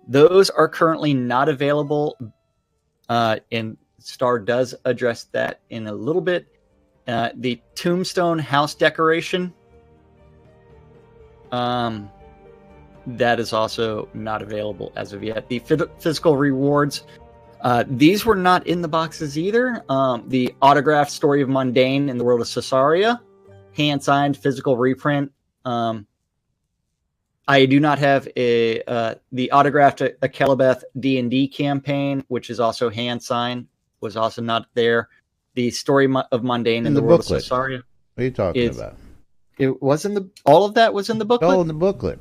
[SPEAKER 2] those are currently not available. And Star does address that in a little bit. The Tombstone house decoration, that is also not available as of yet. The physical rewards, These were not in the boxes either. The autographed Story of Mundane in the World of Cesaria, hand-signed physical reprint. I do not have the autographed Akelabeth D&D campaign, which is also hand-signed, was also not there. The Story of Mundane in the World
[SPEAKER 1] booklet.
[SPEAKER 2] of Cesaria.
[SPEAKER 1] What are you talking about?
[SPEAKER 2] It was in the. All of that was in the booklet.
[SPEAKER 1] All in the booklet.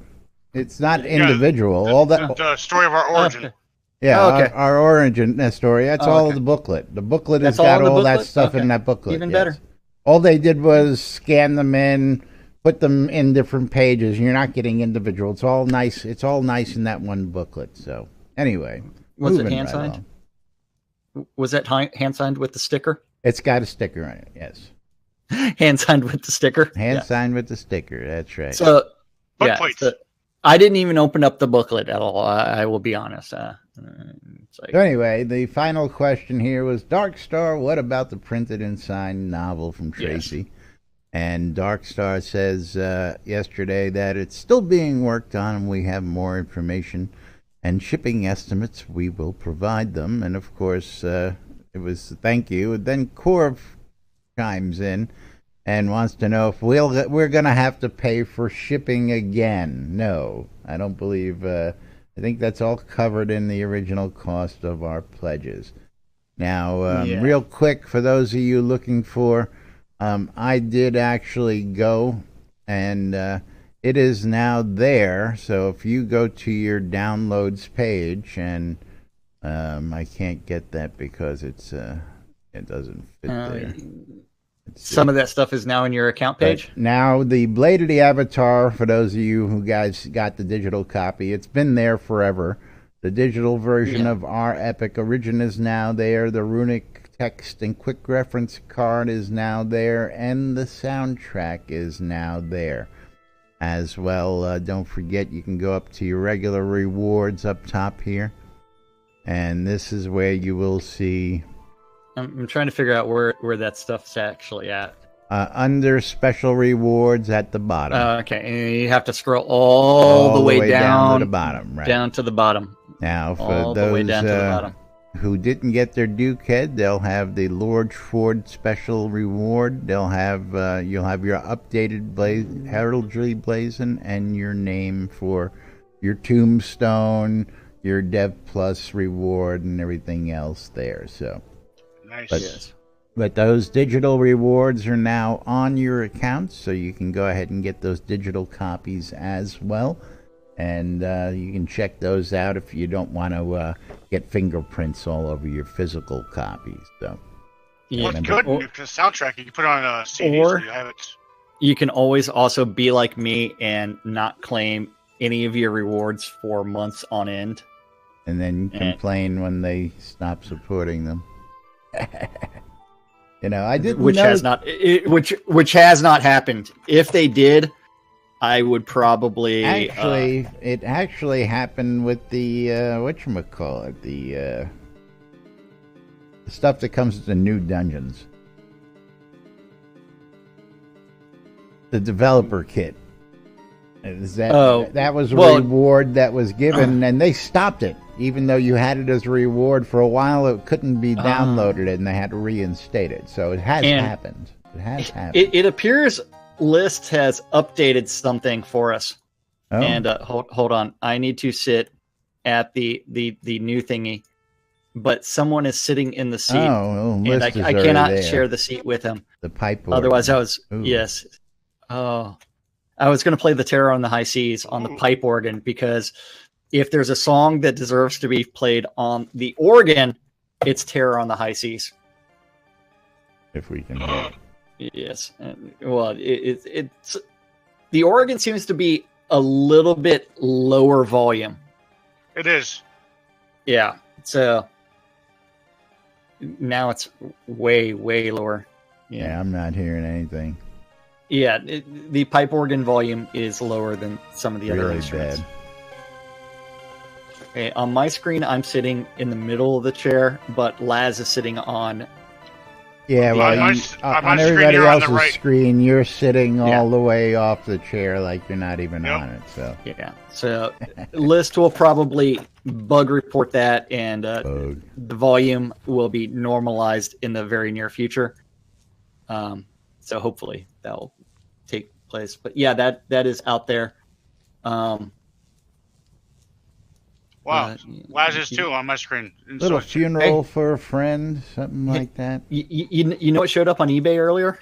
[SPEAKER 1] It's not individual. All that.
[SPEAKER 3] The story of our origin.
[SPEAKER 2] Okay.
[SPEAKER 1] Yeah,
[SPEAKER 2] Oh, okay.
[SPEAKER 1] our origin story. That's all
[SPEAKER 2] okay.
[SPEAKER 1] the booklet. The booklet
[SPEAKER 2] That's
[SPEAKER 1] has got
[SPEAKER 2] all in the
[SPEAKER 1] all that
[SPEAKER 2] booklet?
[SPEAKER 1] stuff
[SPEAKER 2] Okay.
[SPEAKER 1] in that booklet.
[SPEAKER 2] Even
[SPEAKER 1] yes.
[SPEAKER 2] better.
[SPEAKER 1] All they did was scan them in, put them in different pages. You're not getting individual. It's all nice. It's all nice in that one booklet. So anyway,
[SPEAKER 2] Was it
[SPEAKER 1] moving
[SPEAKER 2] hand
[SPEAKER 1] right
[SPEAKER 2] signed?
[SPEAKER 1] along.
[SPEAKER 2] Was that hand signed with the sticker?
[SPEAKER 1] It's got a sticker on it. Yes,
[SPEAKER 2] Hand signed with the sticker.
[SPEAKER 1] hand signed with the sticker. That's right.
[SPEAKER 2] So,
[SPEAKER 3] Book
[SPEAKER 2] yeah,
[SPEAKER 3] plates.
[SPEAKER 2] I didn't even open up the booklet at all. I will be honest. It's like,
[SPEAKER 1] So anyway, the final question here was Dark Star. What about the printed and signed novel from Tracy? And Dark Star says yesterday that it's still being worked on, and we have more information and shipping estimates. We will provide them. And of course, it was thank you. And then Corv chimes in and wants to know if we're going to have to pay for shipping again. No, I don't believe. I think that's all covered in the original cost of our pledges. Now, real quick, for those of you looking for, I did actually go, and it is now there. So if you go to your downloads page, and I can't get that because it doesn't fit there.
[SPEAKER 2] some of that stuff is now in your account page.
[SPEAKER 1] But now the Blade of the Avatar, for those of you who guys got the digital copy, it's been there forever. The digital version of our Epic Origin is now there. The runic text and quick reference card is now there, and the soundtrack is now there as well. Don't forget, you can go up to your regular rewards up top here, and this is where you will see.
[SPEAKER 2] I'm trying to figure out where that stuff's actually at.
[SPEAKER 1] Under special rewards at the bottom.
[SPEAKER 2] Okay, and you have to scroll all the way down
[SPEAKER 1] to the bottom, right?
[SPEAKER 2] Down to the bottom.
[SPEAKER 1] Now, for
[SPEAKER 2] all the way
[SPEAKER 1] those
[SPEAKER 2] down to the bottom.
[SPEAKER 1] who didn't get their Duke head, they'll have the Lord Ford special reward. They'll have you'll have your updated heraldry blazon and your name for your tombstone, your Dev Plus reward, and everything else there. So,
[SPEAKER 3] Nice.
[SPEAKER 1] but those digital rewards are now on your account, so you can go ahead and get those digital copies as well. And you can check those out if you don't want to get fingerprints all over your physical copies. So,
[SPEAKER 3] Well, it's good because soundtrack you can put it on a CD
[SPEAKER 2] or
[SPEAKER 3] so you have it.
[SPEAKER 2] You can always also be like me and not claim any of your rewards for months on end.
[SPEAKER 1] And then complain when they stop supporting them. You know, I didn't
[SPEAKER 2] which
[SPEAKER 1] know...
[SPEAKER 2] has not which has not happened. If they did, I would probably
[SPEAKER 1] it actually happened with the whatchamacallit, the stuff that comes with the new dungeons. The developer kit. That was a reward that was given, and they stopped it. Even though you had it as a reward for a while, it couldn't be downloaded, and they had to reinstate it. So it has happened. It has happened.
[SPEAKER 2] It appears List has updated something for us.
[SPEAKER 1] Oh.
[SPEAKER 2] And hold on, I need to sit at the new thingy, but someone is sitting in the seat, and I cannot share the seat with him.
[SPEAKER 1] The pipe organ.
[SPEAKER 2] Otherwise, yes. Oh, I was going to play the Terror on the High Seas on the pipe organ, because if there's a song that deserves to be played on the organ, it's Terror on the High Seas.
[SPEAKER 1] If we can hear it.
[SPEAKER 2] Yes. Well, it's the organ seems to be a little bit lower volume.
[SPEAKER 3] It is.
[SPEAKER 2] Yeah. So now it's way lower.
[SPEAKER 1] Yeah, I'm not hearing anything.
[SPEAKER 2] Yeah, the pipe organ volume is lower than some of the other instruments.
[SPEAKER 1] Bad.
[SPEAKER 2] Okay, on my screen, I'm sitting in the middle of the chair, but Laz is sitting on
[SPEAKER 1] Yeah, well,
[SPEAKER 3] On my
[SPEAKER 1] you,
[SPEAKER 3] s- on my
[SPEAKER 1] on
[SPEAKER 3] screen
[SPEAKER 1] everybody
[SPEAKER 3] here on the
[SPEAKER 1] else's
[SPEAKER 3] right.
[SPEAKER 1] screen, you're sitting
[SPEAKER 2] Yeah.
[SPEAKER 1] all the way off the chair like you're not even
[SPEAKER 3] Yep.
[SPEAKER 1] on it. So,
[SPEAKER 2] Yeah. So List will probably bug report that, and
[SPEAKER 1] bug.
[SPEAKER 2] the volume will be normalized in the very near future. So hopefully that will take place. But yeah, that is out there.
[SPEAKER 3] Wow, Laz is too on my screen. And
[SPEAKER 1] Little
[SPEAKER 3] so it's-
[SPEAKER 1] funeral for a friend, something like that.
[SPEAKER 2] You know what showed up on eBay earlier?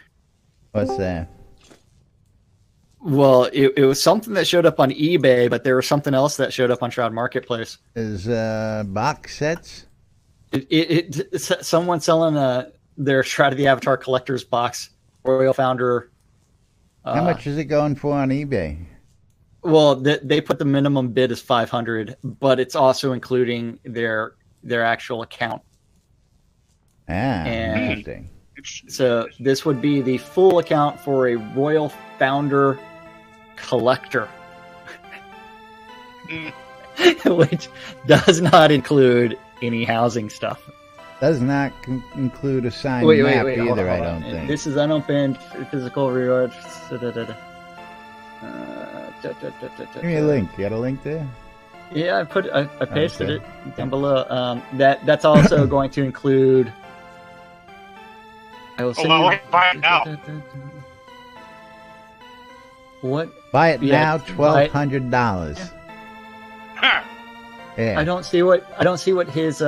[SPEAKER 1] What's that?
[SPEAKER 2] Well, it was something that showed up on eBay, but there was something else that showed up on Shroud Marketplace.
[SPEAKER 1] Is box sets?
[SPEAKER 2] Someone selling their Shroud of the Avatar collector's box, Royal Founder.
[SPEAKER 1] How much is it going for on eBay?
[SPEAKER 2] Well, they put the minimum bid as 500, but it's also including their actual account.
[SPEAKER 1] Interesting.
[SPEAKER 2] So this would be the full account for a Royal Founder collector, which does not include any housing stuff.
[SPEAKER 1] Does not include a signed
[SPEAKER 2] Wait,
[SPEAKER 1] map
[SPEAKER 2] hold
[SPEAKER 1] either,
[SPEAKER 2] on,
[SPEAKER 1] I don't think.
[SPEAKER 2] This is unopened physical reward.
[SPEAKER 1] Give me a link. You got a link there?
[SPEAKER 2] Yeah, I pasted
[SPEAKER 1] Okay.
[SPEAKER 2] it down below. That's also going to include. I will send
[SPEAKER 3] well,
[SPEAKER 2] you.
[SPEAKER 3] buy it now.
[SPEAKER 2] What?
[SPEAKER 1] Buy it
[SPEAKER 2] Yeah,
[SPEAKER 1] now, $1,200.
[SPEAKER 3] Huh.
[SPEAKER 1] Yeah.
[SPEAKER 2] I don't see what his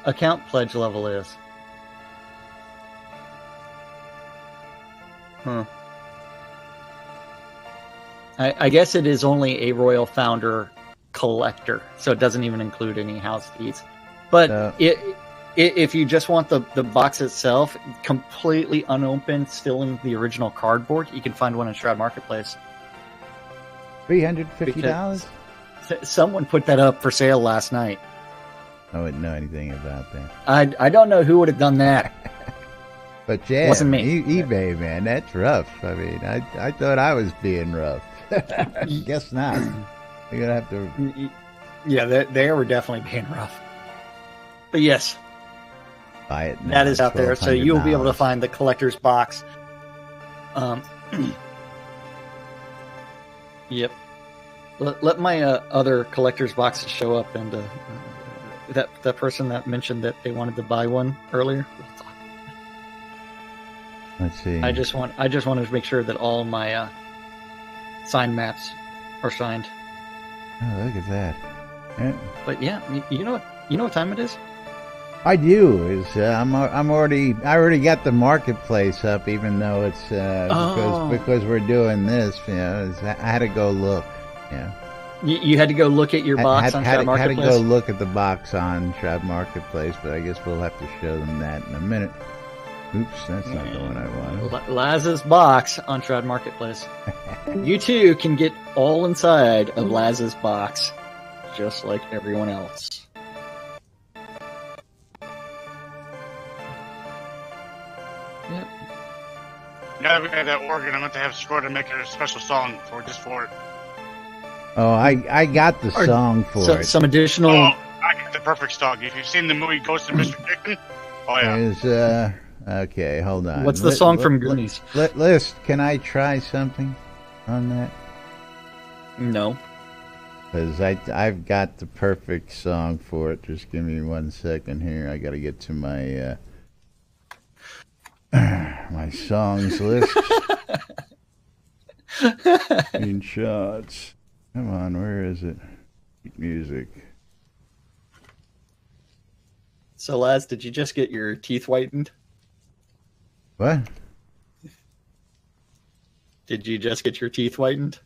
[SPEAKER 2] account pledge level is. Huh. I guess it is only a Royal Founder collector, so it doesn't even include any house keys. But if you just want the box itself, completely unopened, still in the original cardboard, you can find one in Shroud Marketplace.
[SPEAKER 1] $350?
[SPEAKER 2] Someone put that up for sale last night.
[SPEAKER 1] I wouldn't know anything about that.
[SPEAKER 2] I don't know who would have done that.
[SPEAKER 1] But yeah,
[SPEAKER 2] Wasn't me.
[SPEAKER 1] eBay, man, that's rough. I mean, I thought I was being rough. Guess not. You're gonna have to
[SPEAKER 2] Yeah, they were definitely being rough. But yes,
[SPEAKER 1] buy it now.
[SPEAKER 2] that is out there, so you'll be able to
[SPEAKER 1] $1,200.
[SPEAKER 2] find the collector's box. Yep. Let my other collector's boxes show up, and that person that mentioned that they wanted to buy one earlier.
[SPEAKER 1] Let's see.
[SPEAKER 2] I just wanted to make sure that all my signed maps are signed.
[SPEAKER 1] Oh, look at that. Yeah.
[SPEAKER 2] But yeah, you know what time it is?
[SPEAKER 1] I do. Is I already got the marketplace up, even though it's because we're doing this. You know, I had to go look. Yeah.
[SPEAKER 2] You had to go look at your box on Shroud
[SPEAKER 1] had to
[SPEAKER 2] Marketplace?
[SPEAKER 1] go look at the box on Shroud Marketplace, but I guess we'll have to show them that in a minute. Oops, that's not the one I wanted.
[SPEAKER 2] Laz's box on Shroud Marketplace. You too can get all inside of Laz's box, just like everyone else. Yep.
[SPEAKER 3] Now that we have that organ, I'm going to have Shroud to make a special song for it.
[SPEAKER 1] Oh, I got the song for it.
[SPEAKER 2] Some additional.
[SPEAKER 3] Oh, I got the perfect song. If you've seen the movie Ghost of Mr. Chicken, oh yeah.
[SPEAKER 1] There's okay, hold on.
[SPEAKER 2] What's the song from Goonies?
[SPEAKER 1] List, can I try something on that?
[SPEAKER 2] No.
[SPEAKER 1] Because I've got the perfect song for it. Just give me 1 second here. I got to get to my my songs list. Screenshots. Come on, where is it? Music.
[SPEAKER 2] So, Laz, did you just get your teeth whitened?
[SPEAKER 1] What?
[SPEAKER 2] Did you just get your teeth whitened?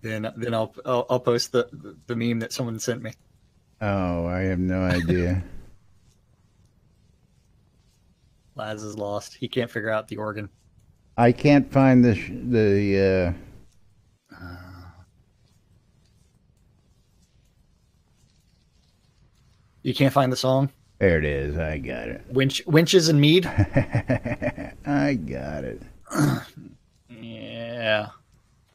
[SPEAKER 2] Then I'll post the meme that someone sent me.
[SPEAKER 1] Oh, I have no idea.
[SPEAKER 2] Laz is lost. He can't figure out the organ.
[SPEAKER 1] I can't find the
[SPEAKER 2] You can't find the song?
[SPEAKER 1] There it is. I got it.
[SPEAKER 2] Winches and Mead?
[SPEAKER 1] I got it.
[SPEAKER 2] Yeah.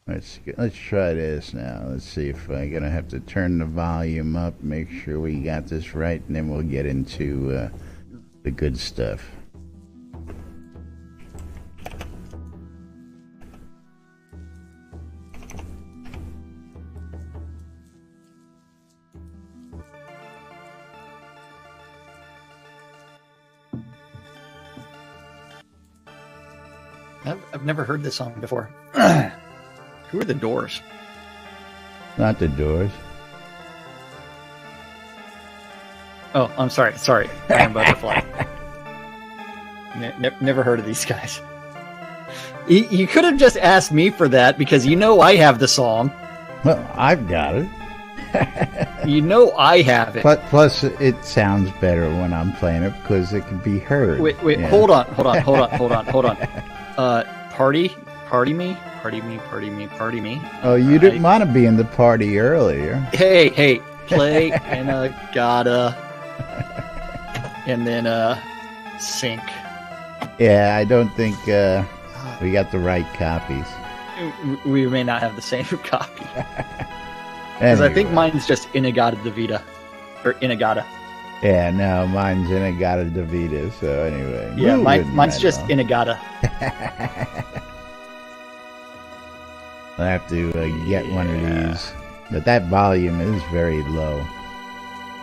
[SPEAKER 1] Let's try this now. Let's see if I'm gonna have to turn the volume up, make sure we got this right, and then we'll get into the good stuff.
[SPEAKER 2] I've never heard this song before. Who are the Doors?
[SPEAKER 1] Not the Doors.
[SPEAKER 2] Oh, I'm sorry. Sorry. Iron Butterfly. Never heard of these guys. You could have just asked me for that because you know I have the song.
[SPEAKER 1] Well, I've got it.
[SPEAKER 2] You know I have it.
[SPEAKER 1] But plus, it sounds better when I'm playing it because it can be heard.
[SPEAKER 2] Wait,
[SPEAKER 1] yeah.
[SPEAKER 2] hold on. Party me.
[SPEAKER 1] Oh, you didn't want to be in the party earlier.
[SPEAKER 2] Hey, play Inagata, and then sync.
[SPEAKER 1] Yeah, I don't think we got the right copies.
[SPEAKER 2] We may not have the same copy. Because I think mine's just Inagata Davida. Or Inagata.
[SPEAKER 1] Yeah, no, mine's Inagata Davida, so anyway.
[SPEAKER 2] Yeah, mine's just Inagata.
[SPEAKER 1] I'll have to get one of these. But that volume is very low.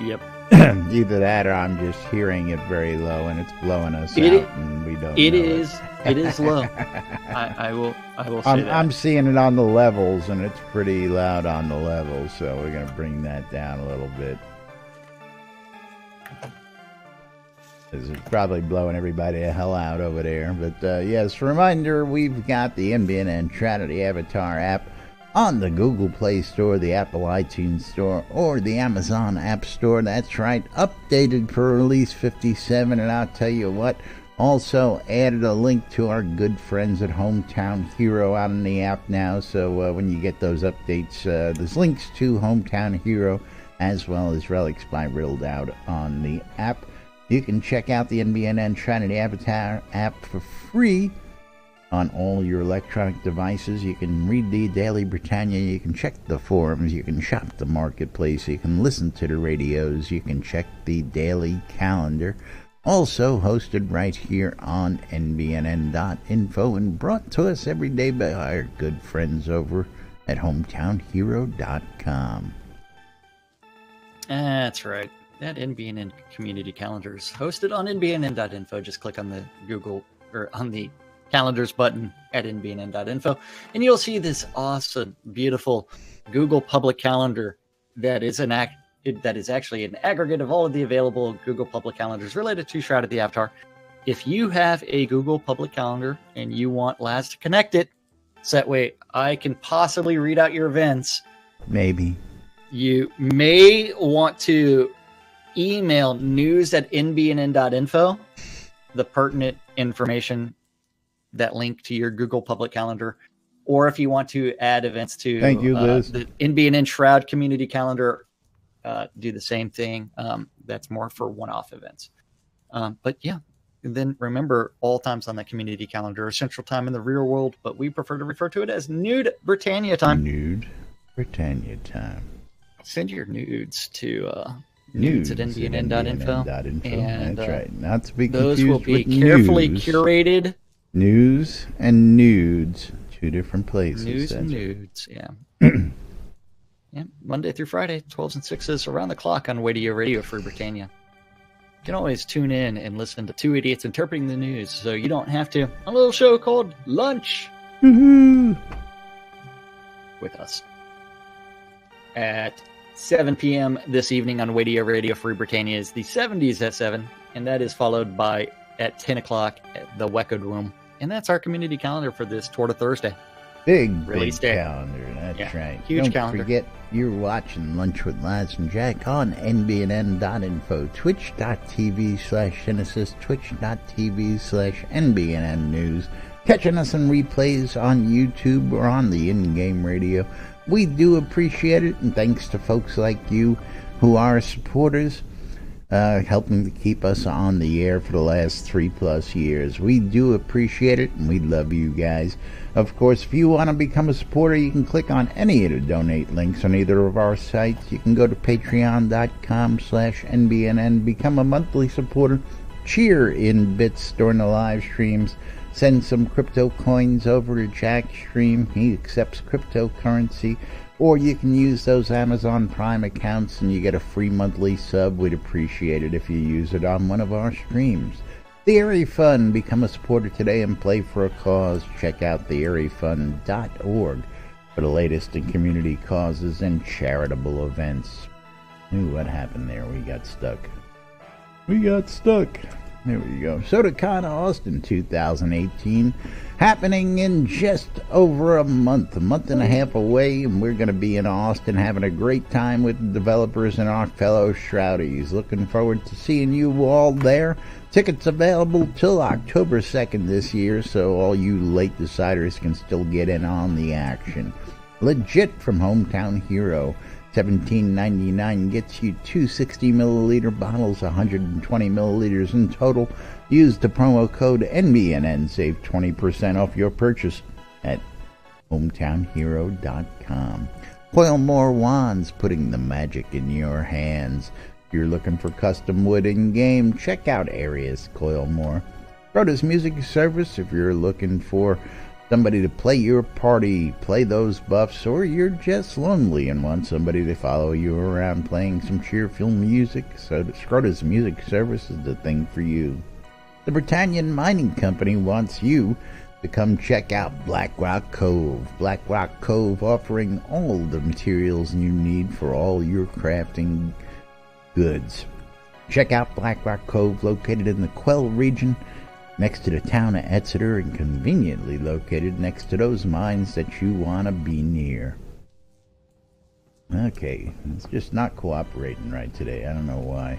[SPEAKER 2] Yep.
[SPEAKER 1] Either that or I'm just hearing it very low and it's blowing us out and we don't know
[SPEAKER 2] it is low. I will say that.
[SPEAKER 1] I'm seeing it on the levels and it's pretty loud on the levels, so we're going to bring that down a little bit. It's probably blowing everybody the hell out over there. But yes, reminder, we've got the NBNN Trinity Avatar app on the Google Play Store, the Apple iTunes Store, or the Amazon App Store. That's right, updated for release 57. And I'll tell you what, also added a link to our good friends at Hometown Hero out in the app now. So when you get those updates, there's links to Hometown Hero as well as Relics by Riddled out on the app. You can check out the NBNN Trinity Avatar app for free on all your electronic devices. You can read the Daily Britannia, you can check the forums, you can shop the marketplace, you can listen to the radios, you can check the daily calendar. Also hosted right here on NBNN.info and brought to us every day by our good friends over at HometownHero.com.
[SPEAKER 2] That's right. That NBNN community calendar is hosted on NBNN.info. Just click on the Google or on the calendars button at NBNN.info, and you'll see this awesome, beautiful Google public calendar that is actually an aggregate of all of the available Google public calendars related to Shroud of the Avatar. If you have a Google public calendar and you want Laz to connect it, so that way I can possibly read out your events.
[SPEAKER 1] Maybe.
[SPEAKER 2] You may want to email news@nbnn.info, the pertinent information, that link to your Google public calendar. Or if you want to add events to
[SPEAKER 1] Thank you, Liz.
[SPEAKER 2] The NBNN Shroud community calendar, do the same thing. That's more for one-off events. But yeah, and then remember, all times on that community calendar are Central Time in the real world, but we prefer to refer to it as Nude Britannia Time.
[SPEAKER 1] Nude Britannia Time.
[SPEAKER 2] Send your nudes to nudes@nbnn.info.
[SPEAKER 1] And that's right. Not to be confused
[SPEAKER 2] those will be
[SPEAKER 1] with
[SPEAKER 2] carefully
[SPEAKER 1] news.
[SPEAKER 2] curated.
[SPEAKER 1] News and nudes, two different places.
[SPEAKER 2] News and nudes, yeah. Yeah, Monday through Friday, 12s and 6s, around the clock on Radio Free Britannia. You can always tune in and listen to two idiots interpreting the news, so you don't have to. A little show called Lunch
[SPEAKER 1] Woohoo!
[SPEAKER 2] with us at 7 p.m. this evening on Radio Free Britannia is the 70s at 7, and that is followed by at 10 o'clock at the Wecked Room. And that's our community calendar for this Torta Thursday.
[SPEAKER 1] Big
[SPEAKER 2] Release day.
[SPEAKER 1] calendar. That's right.
[SPEAKER 2] Huge
[SPEAKER 1] Don't
[SPEAKER 2] calendar.
[SPEAKER 1] forget, you're watching Lunch with Laz and Jack on NBNN.info, twitch.tv/Genesis, twitch.tv/NBNN News, catching us in replays on YouTube or on the in-game radio. We do appreciate it, and thanks to folks like you who are supporters. helping to keep us on the air for the last 3+ years. We do appreciate it, and we love you guys. Of course, if you want to become a supporter, you can click on any of the donate links on either of our sites. You can go to patreon.com/NBNN, become a monthly supporter, cheer in bits during the live streams, send some crypto coins over to Jack's stream. He accepts cryptocurrency. Or you can use those Amazon Prime accounts and you get a free monthly sub. We'd appreciate it if you use it on one of our streams. The Airy Fund. Become a supporter today and play for a cause. Check out theairyfund.org for the latest in community causes and charitable events. Ooh, what happened there? We got stuck. There we go. SodaCon Austin 2018, happening in just over a month and a half away, and we're going to be in Austin having a great time with the developers and our fellow Shroudies. Looking forward to seeing you all there. Tickets available till October 2nd this year, so all you late deciders can still get in on the action. Legit from Hometown Hero. $17.99 gets you two 60-milliliter bottles, 120 milliliters in total. Use the promo code NBNN, save 20% off your purchase at hometownhero.com. Coilmore Wands, putting the magic in your hands. If you're looking for custom wood in-game, check out Arius Coilmore. Rhoda's Music Service, if you're looking for somebody to play your party, play those buffs, or you're just lonely and want somebody to follow you around playing some cheerful music, so Scrota's Music Service is the thing for you. The Britannian Mining Company wants you to come check out Black Rock Cove. Black Rock Cove offering all the materials you need for all your crafting goods. Check out Black Rock Cove, located in the Quell region, next to the town of Exeter, and conveniently located next to those mines that you want to be near. Okay, it's just not cooperating right today. I don't know why.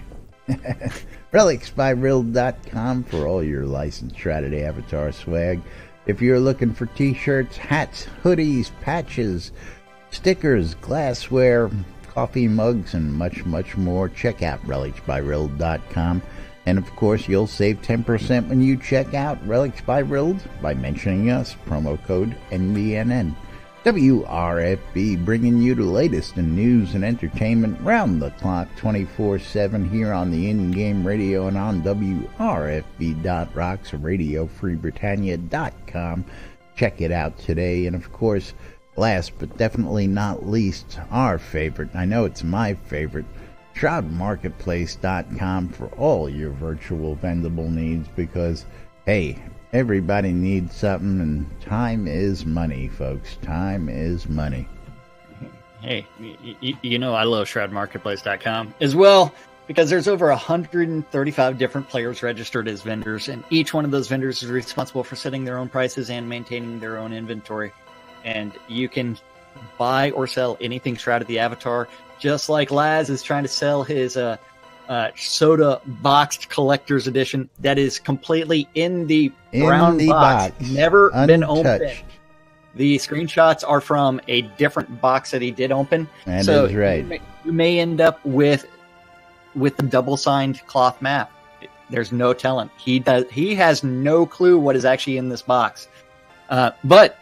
[SPEAKER 1] RelicsByRill.com for all your licensed Shrouded Avatar swag. If you're looking for t-shirts, hats, hoodies, patches, stickers, glassware, coffee mugs, and much, much more, check out RelicsByRill.com. And of course, you'll save 10% when you check out Relics by Rilled by mentioning us, promo code NBNN. WRFB, bringing you the latest in news and entertainment round the clock 24/7 here on the in-game radio and on WRFB.rocks, RadioFreeBritannia.com. Check it out today. And of course, last but definitely not least, our favorite, I know it's my favorite, ShroudMarketplace.com for all your virtual vendable needs, because, hey, everybody needs something, and time is money, folks. Time is money.
[SPEAKER 2] Hey, you know I love ShroudMarketplace.com as well, because there's over 135 different players registered as vendors, and each one of those vendors is responsible for setting their own prices and maintaining their own inventory. And you can buy or sell anything Shrouded the Avatar, just like Laz is trying to sell his soda boxed collector's edition that is completely in the brown box, never been opened. The screenshots are from a different box that he did open.
[SPEAKER 1] That is right.
[SPEAKER 2] You may end up with the double signed cloth map. There's no telling. He has no clue what is actually in this box. But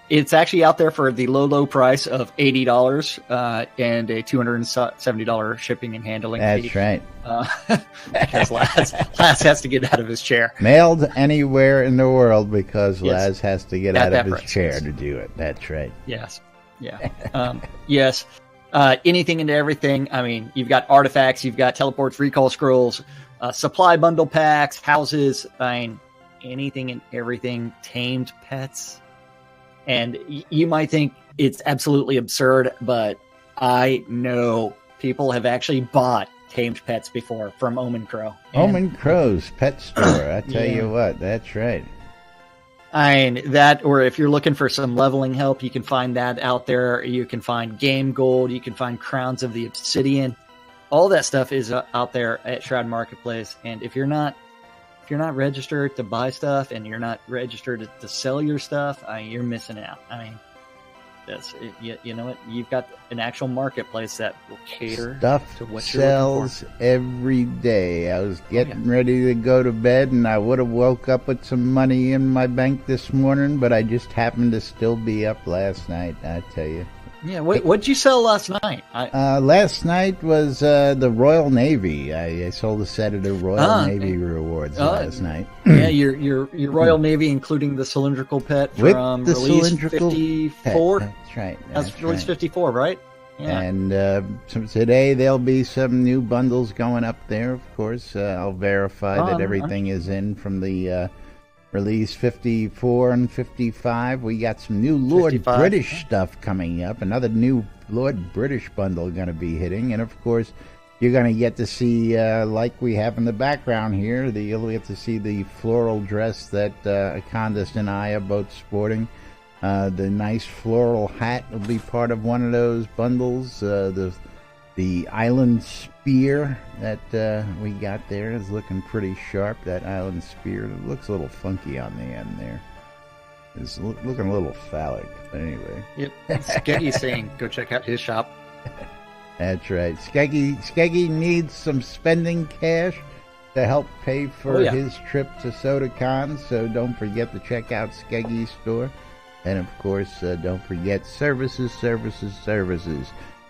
[SPEAKER 2] it's actually out there for the low price of $80 and a $270 shipping and handling fee.
[SPEAKER 1] That's right.
[SPEAKER 2] Because Laz has to get out of his chair.
[SPEAKER 1] Mailed anywhere in the world, because Laz has to get out of his chair to do it. That's right.
[SPEAKER 2] Yes. Yeah. Yes. Anything into everything. I mean, you've got artifacts, you've got teleports, recall scrolls, supply bundle packs, houses. I mean, anything and everything. Tamed pets. And you might think it's absolutely absurd, but I know people have actually bought tamed pets before from Omen Crow.
[SPEAKER 1] Omen Crow's pet store. I tell you what, that's right.
[SPEAKER 2] I mean, that, or if you're looking for some leveling help, you can find that out there. You can find game gold. You can find crowns of the obsidian. All that stuff is out there at Shroud Marketplace. And if you're not registered to buy stuff and you're not registered to sell your stuff, you're missing out. I mean, You know what? You've got an actual marketplace that will cater
[SPEAKER 1] Stuff
[SPEAKER 2] to what you're looking
[SPEAKER 1] sells every day. I was getting ready to go to bed, and I would have woke up with some money in my bank this morning, but I just happened to still be up last night, I tell you.
[SPEAKER 2] Yeah, what'd you sell last night?
[SPEAKER 1] Last night was the Royal Navy. I sold a set of the Royal Navy rewards last night.
[SPEAKER 2] Yeah, your Royal Navy, including the cylindrical pet from
[SPEAKER 1] With the
[SPEAKER 2] release
[SPEAKER 1] cylindrical
[SPEAKER 2] 54.
[SPEAKER 1] pet. That's right.
[SPEAKER 2] That's release 54, right? Yeah.
[SPEAKER 1] And so today there'll be some new bundles going up there. Of course, I'll verify that everything is in from the release 54 and 55. We got some new Lord
[SPEAKER 2] 55.
[SPEAKER 1] British stuff coming up. Another new Lord British bundle going to be hitting. And of course, you're going to get to see, like we have in the background here, you'll get to see the floral dress that Acondas and I are both sporting. The nice floral hat will be part of one of those bundles. The island spear that we got there is looking pretty sharp. That island spear, it looks a little funky on the end there. It's looking a little phallic, but anyway.
[SPEAKER 2] Yep. Skeggy's saying go check out his shop.
[SPEAKER 1] That's right. Skeggy needs some spending cash to help pay for his trip to SodaCon, so don't forget to check out Skeggy's store. And of course, don't forget services.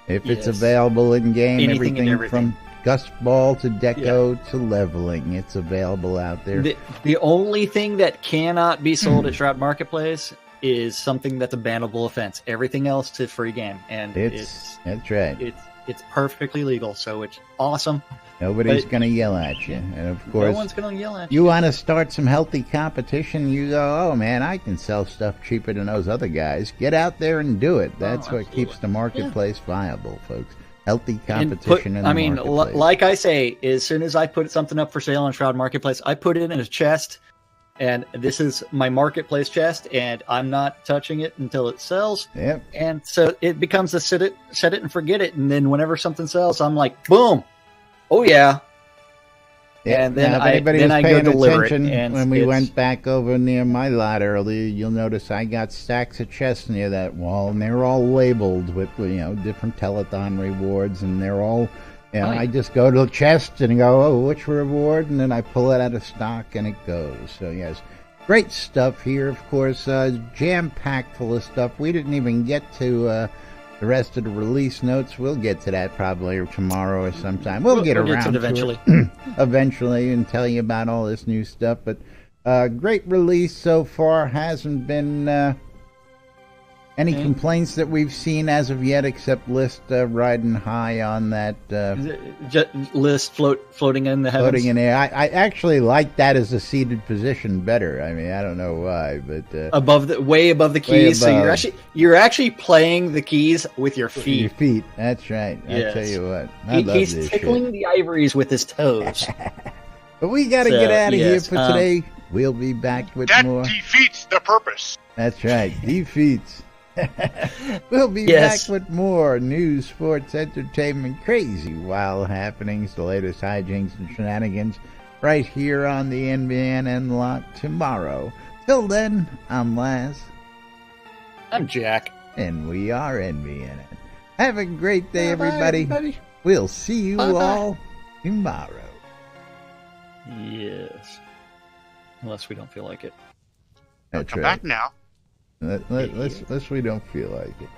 [SPEAKER 1] If it's available in-game, everything from Gust Ball to Deco to leveling, it's available out there.
[SPEAKER 2] The only thing that cannot be sold at Shroud Marketplace is something that's a bannable offense. Everything else is free game, and
[SPEAKER 1] that's right.
[SPEAKER 2] It's perfectly legal, so it's awesome.
[SPEAKER 1] Nobody's going to yell at you. And of course,
[SPEAKER 2] no one's going to yell at you.
[SPEAKER 1] You want to start some healthy competition, you go, oh man, I can sell stuff cheaper than those other guys. Get out there and do it. That's what keeps the marketplace viable, folks. Healthy competition in the marketplace.
[SPEAKER 2] Like I say, as soon as I put something up for sale on Shroud Marketplace, I put it in a chest, and this is my marketplace chest, and I'm not touching it until it sells.
[SPEAKER 1] Yep.
[SPEAKER 2] And so it becomes a set it and forget it, and then whenever something sells, I'm like, boom. Oh yeah, and then I go deliver it. And
[SPEAKER 1] when we went back over near my lot earlier, you'll notice I got stacks of chests near that wall, and they're all labeled with different telethon rewards, and they're all. I just go to the chest and go, oh, which reward, and then I pull it out of stock, and it goes. So yes, great stuff here. Of course, jam packed full of stuff. We didn't even get to. The rest of the release notes, we'll get to that probably tomorrow or sometime. We'll get around to
[SPEAKER 2] eventually.
[SPEAKER 1] It eventually and tell you about all this new stuff. But great release so far. Hasn't been any complaints that we've seen as of yet, except List riding high on that.
[SPEAKER 2] List floating in the heavens.
[SPEAKER 1] Floating in air. I actually like that as a seated position better. I mean, I don't know why, but
[SPEAKER 2] way above the keys. So you're actually playing the keys with your feet.
[SPEAKER 1] Your feet. That's right.
[SPEAKER 2] Yes.
[SPEAKER 1] I tell you what,
[SPEAKER 2] he's tickling the ivories with his toes.
[SPEAKER 1] But we got to get out of here for today. We'll be back with more.
[SPEAKER 3] That defeats the purpose.
[SPEAKER 1] That's right. Defeats. We'll be back with more news, sports, entertainment, crazy, wild happenings, the latest hijinks and shenanigans right here on the NBNN lot tomorrow. Till then, I'm Laz.
[SPEAKER 2] I'm Jack.
[SPEAKER 1] And we are NBNN. Have a great day, everybody. We'll see you
[SPEAKER 2] Bye-bye.
[SPEAKER 1] all tomorrow.
[SPEAKER 2] Yes. Unless we don't feel like it.
[SPEAKER 1] That's
[SPEAKER 3] Come
[SPEAKER 1] right.
[SPEAKER 3] back now.
[SPEAKER 1] Unless we don't feel like it.